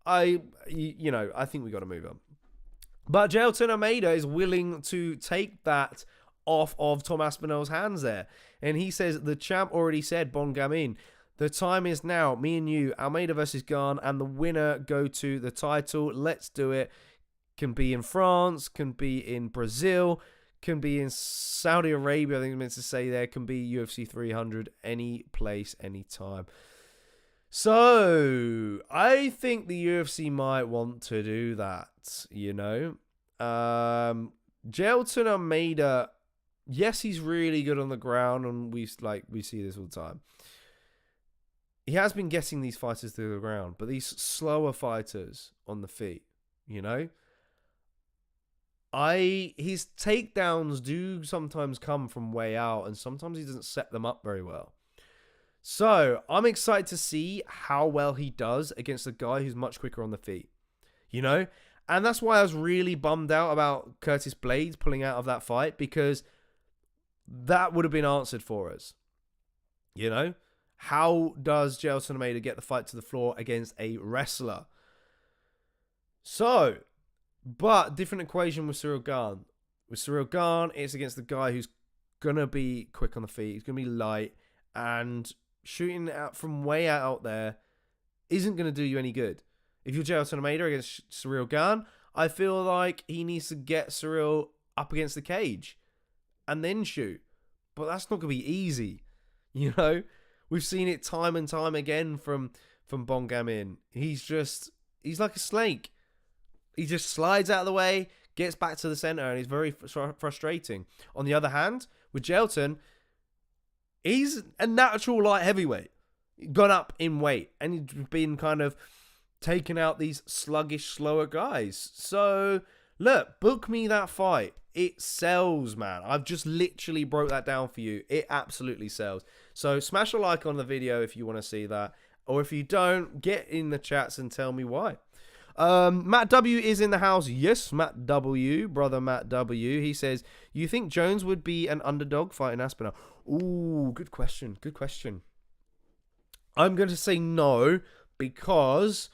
I think we got to move on. But Jailton Almeida is willing to take that off of Tom Aspinall's hands there. And he says, the champ already said, Bon Gamin, the time is now. Me and you, Almeida versus Gane, and the winner go to the title. Let's do it. Can be in France, can be in Brazil, can be in Saudi Arabia, I think I meant to say there, can be UFC 300, any place, any time. So, I think the UFC might want to do that, Jailton Almeida, yes, he's really good on the ground, and we see this all the time. He has been getting these fighters to the ground, but these slower fighters on the feet, his takedowns do sometimes come from way out, and sometimes he doesn't set them up very well. So, I'm excited to see how well he does against a guy who's much quicker on the feet. And that's why I was really bummed out about Curtis Blades pulling out of that fight, because that would have been answered for us. How does Jailton Almeida get the fight to the floor against a wrestler? So, but different equation with Cyril Gane. With Cyril Gane, it's against the guy who's going to be quick on the feet. He's going to be light, and shooting out from way out there isn't going to do you any good. If you're Jailton Almeida against Cyril Gane, I feel like he needs to get Cyril up against the cage and then shoot. But that's not going to be easy. We've seen it time and time again from Bon Gamin. He's like a snake. He just slides out of the way, gets back to the center, and he's very frustrating. On the other hand, with Jailton, he's a natural light heavyweight. Gone up in weight, and he's been kind of taking out these sluggish, slower guys. So Look, book me that fight. It sells, man. I've just literally broke that down for you. It absolutely sells. So smash a like on the video if you want to see that. Or if you don't, get in the chats and tell me why. Matt W is in the house. Yes, Matt W, brother Matt W. He says, you think Jones would be an underdog fighting Aspinall? Ooh, good question. Good question. I'm going to say no because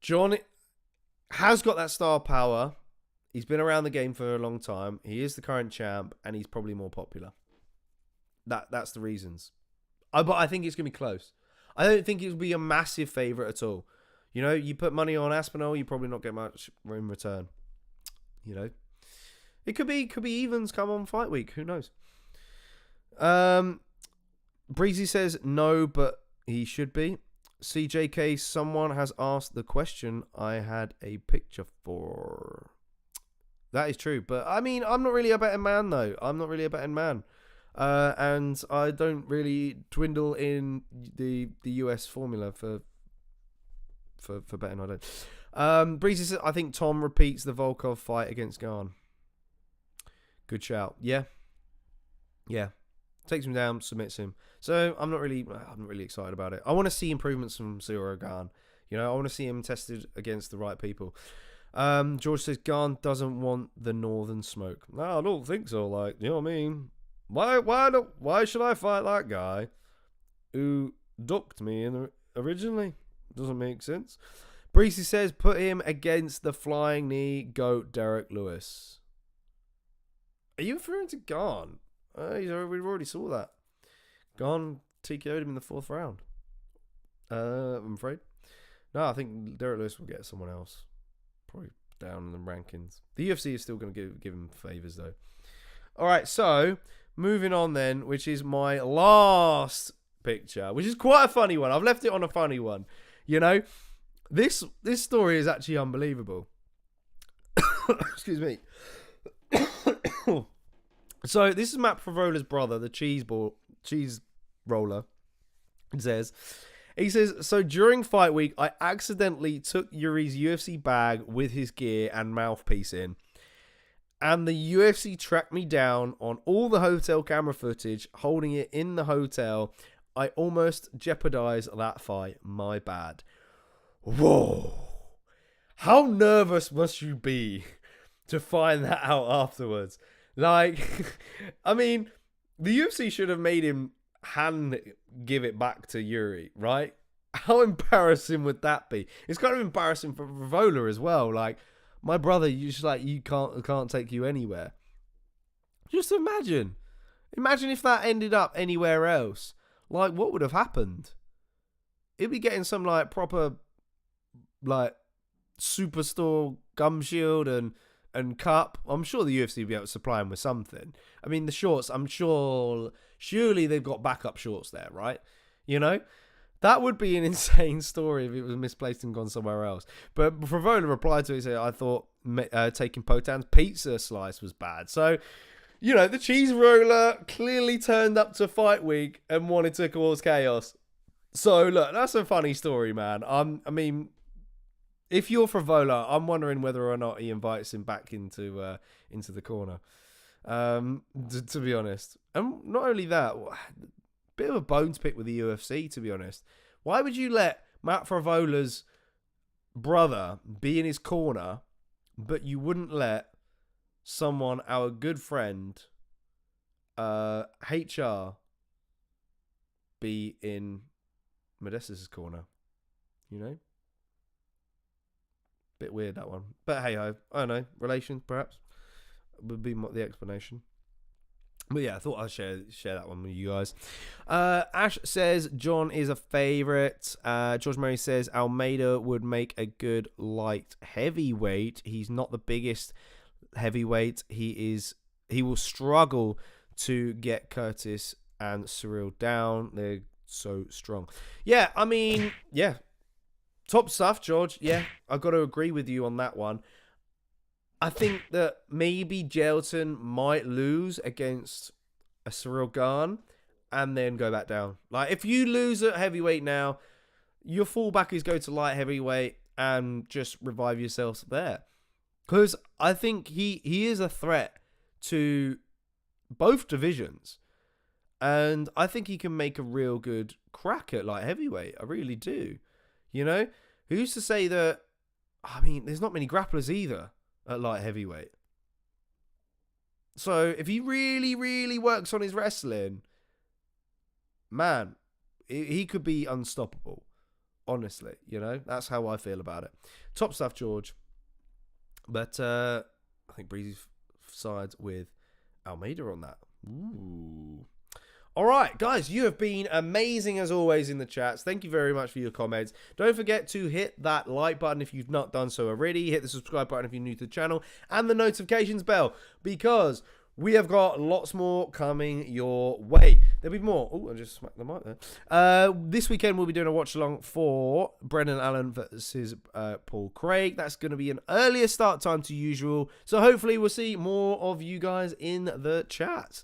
John has got that star power. He's been around the game for a long time. He is the current champ, and he's probably more popular. That's the reasons. But I think it's going to be close. I don't think it will be a massive favourite at all. You know, you put money on Aspinall, you probably not get much in return. You know, it could be evens come on fight week. Who knows? Breezy says no, but he should be. CJK, someone has asked the question I had a picture for. That is true, but I mean, I'm not really a betting man though. I'm not really a betting man. And I don't really dwindle in the US formula for betting. I don't. Breezy says, I think Tom repeats the Volkov fight against Garn. Good shout. Yeah. Takes him down, submits him. So I'm not really excited about it. I want to see improvements from Cyril Garn. You know, I want to see him tested against the right people. George says Garn doesn't want the northern smoke. No, I don't think so. Like, you know what I mean? Why should I fight that guy who ducked me originally? Doesn't make sense. Breezy says put him against the flying knee goat Derek Lewis. Are you referring to Garn? We already saw that. Garn TKO'd him in the 4th round. I'm afraid. No, I think Derek Lewis will get someone else. Probably down in the rankings. The UFC is still going to give him favours though. All right, so moving on then, which is my last picture, which is quite a funny one. I've left it on a funny one. You know, this story is actually unbelievable. Excuse me. So this is Matt Frevola's brother, the cheese roller. He says, so during fight week, I accidentally took Yuri's UFC bag with his gear and mouthpiece in. And the UFC tracked me down on all the hotel camera footage, holding it in the hotel. I almost jeopardized that fight. My bad. Whoa. How nervous must you be to find that out afterwards? Like, I mean, the UFC should have made him hand give it back to Yuri, right? How embarrassing would that be? It's kind of embarrassing for Frevola as well. Like, my brother, you can't take you anywhere. Just imagine if that ended up anywhere else. Like, what would have happened? It'd be getting some like proper, like, superstore gum shield and cup. I'm sure the UFC would be able to supply him with something. I mean, the shorts, I'm sure, surely they've got backup shorts there, right? You know? That would be an insane story if it was misplaced and gone somewhere else. But Frevola replied to it, saying, I thought taking Potan's pizza slice was bad. So, you know, the cheese roller clearly turned up to fight week and wanted to cause chaos. So, look, that's a funny story, man. I mean, if you're Frevola, I'm wondering whether or not he invites him back into the corner. To be honest. And not only that, bit of a bone to pick with the UFC, to be honest. Why would you let Matt Frevola's brother be in his corner, but you wouldn't let someone, our good friend, HR, be in Modestus' corner? You know? Bit weird, that one. But hey ho, I don't know. Relations, perhaps, would be the explanation. But yeah, I thought I'd share that one with you guys. Ash says John is a favourite. George Murray says Almeida would make a good light heavyweight. He's not the biggest heavyweight. He will struggle to get Curtis and Cyril down. They're so strong. Yeah, I mean, yeah. Top stuff, George. Yeah, I've got to agree with you on that one. I think that maybe Jelton might lose against a Cyril Gane and then go back down. Like, if you lose at heavyweight now, your fallback is go to light heavyweight and just revive yourself there. Because I think he is a threat to both divisions. And I think he can make a real good crack at light heavyweight. I really do. You know? Who's to say that... I mean, there's not many grapplers either at light heavyweight. So if he really, really works on his wrestling, man, he could be unstoppable. Honestly, you know? That's how I feel about it. Top stuff, George. But I think Breezy sides with Almeida on that. Ooh. All right, guys, you have been amazing as always in the chats. Thank you very much for your comments. Don't forget to hit that like button if you've not done so already. Hit the subscribe button if you're new to the channel. And the notifications bell, because we have got lots more coming your way. There'll be more. Oh, I just smacked the mic there. This weekend, we'll be doing a watch-along for Brendan Allen versus Paul Craig. That's going to be an earlier start time to usual. So hopefully we'll see more of you guys in the chat.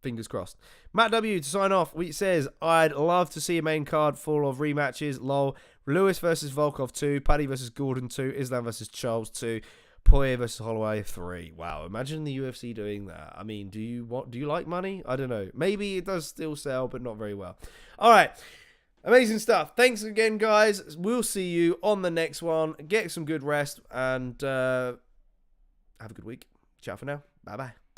Fingers crossed. Matt W, to sign off, he says, I'd love to see a main card full of rematches. Lol. Lewis versus Volkov 2. Paddy versus Gordon 2. Islam versus Charles 2. Poirier versus Holloway 3. Wow, imagine the UFC doing that. I mean, do you like money? I don't know. Maybe it does still sell, but not very well. All right. Amazing stuff. Thanks again, guys. We'll see you on the next one. Get some good rest and have a good week. Ciao for now. Bye-bye.